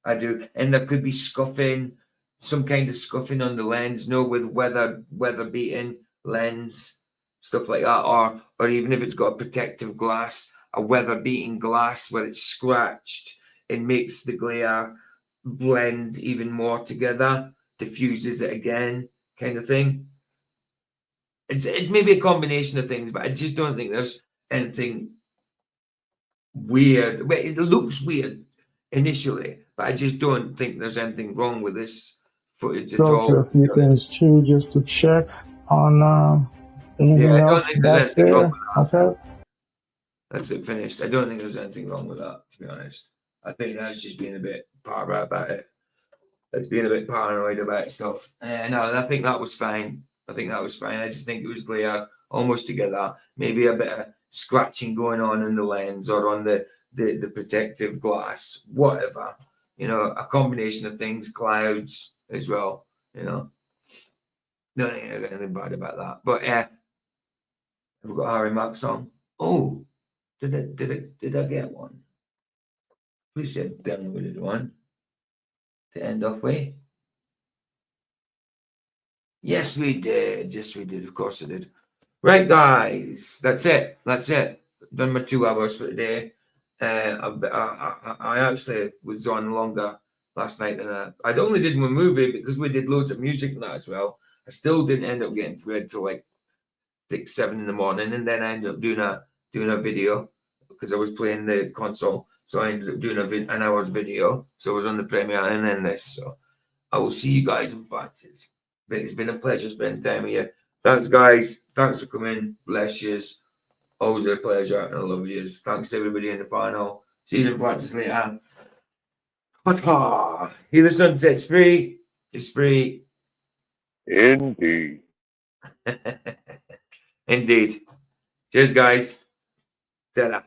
I do. And there could be scuffing, some kind of scuffing on the lens, with weather beaten lens, stuff like that, or even if it's got a protective glass, a weather beaten glass where it's scratched, it makes the glare blend even more together, diffuses it again, kind of thing. It's maybe a combination of things, but I just don't think there's anything weird. It looks weird initially, but I just don't think there's anything wrong with this footage at go all. to a few things too, just to check on anything I don't else think there's back anything wrong there. with that. Okay. That's it, finished. I don't think there's anything wrong with that, to be honest. I think that's just being a bit paranoid about it. It's being a bit paranoid about stuff. No, I think that was fine. I just think it was glare almost together. Maybe a bit of scratching going on in the lens or on the protective glass, whatever. A combination of things, clouds as well. Don't think there's anything bad about that. But we've got Harry Mack song. Oh, did I get one? We said downloaded one to end off with. Yes, we did. Yes, we did. Of course, I did. Right, guys. That's it. That's it. Done my 2 hours for today. I actually was on longer last night than I'd only did one movie because we did loads of music and that as well. I still didn't end up getting to bed till like 6, 7 in the morning, and then I ended up doing a video because I was playing the console. So I ended up doing an hour's video. So I was on the premiere and then this. So I will see you guys in practice. But it's been a pleasure spending time with you. Thanks, guys. Thanks for coming. Bless yous. Always a pleasure, and I love yous. Thanks to everybody in the panel. See you in practice later. Ta-ta. Hear the sunset's free. It's free. Indeed. Indeed. Cheers, guys. Ta-da.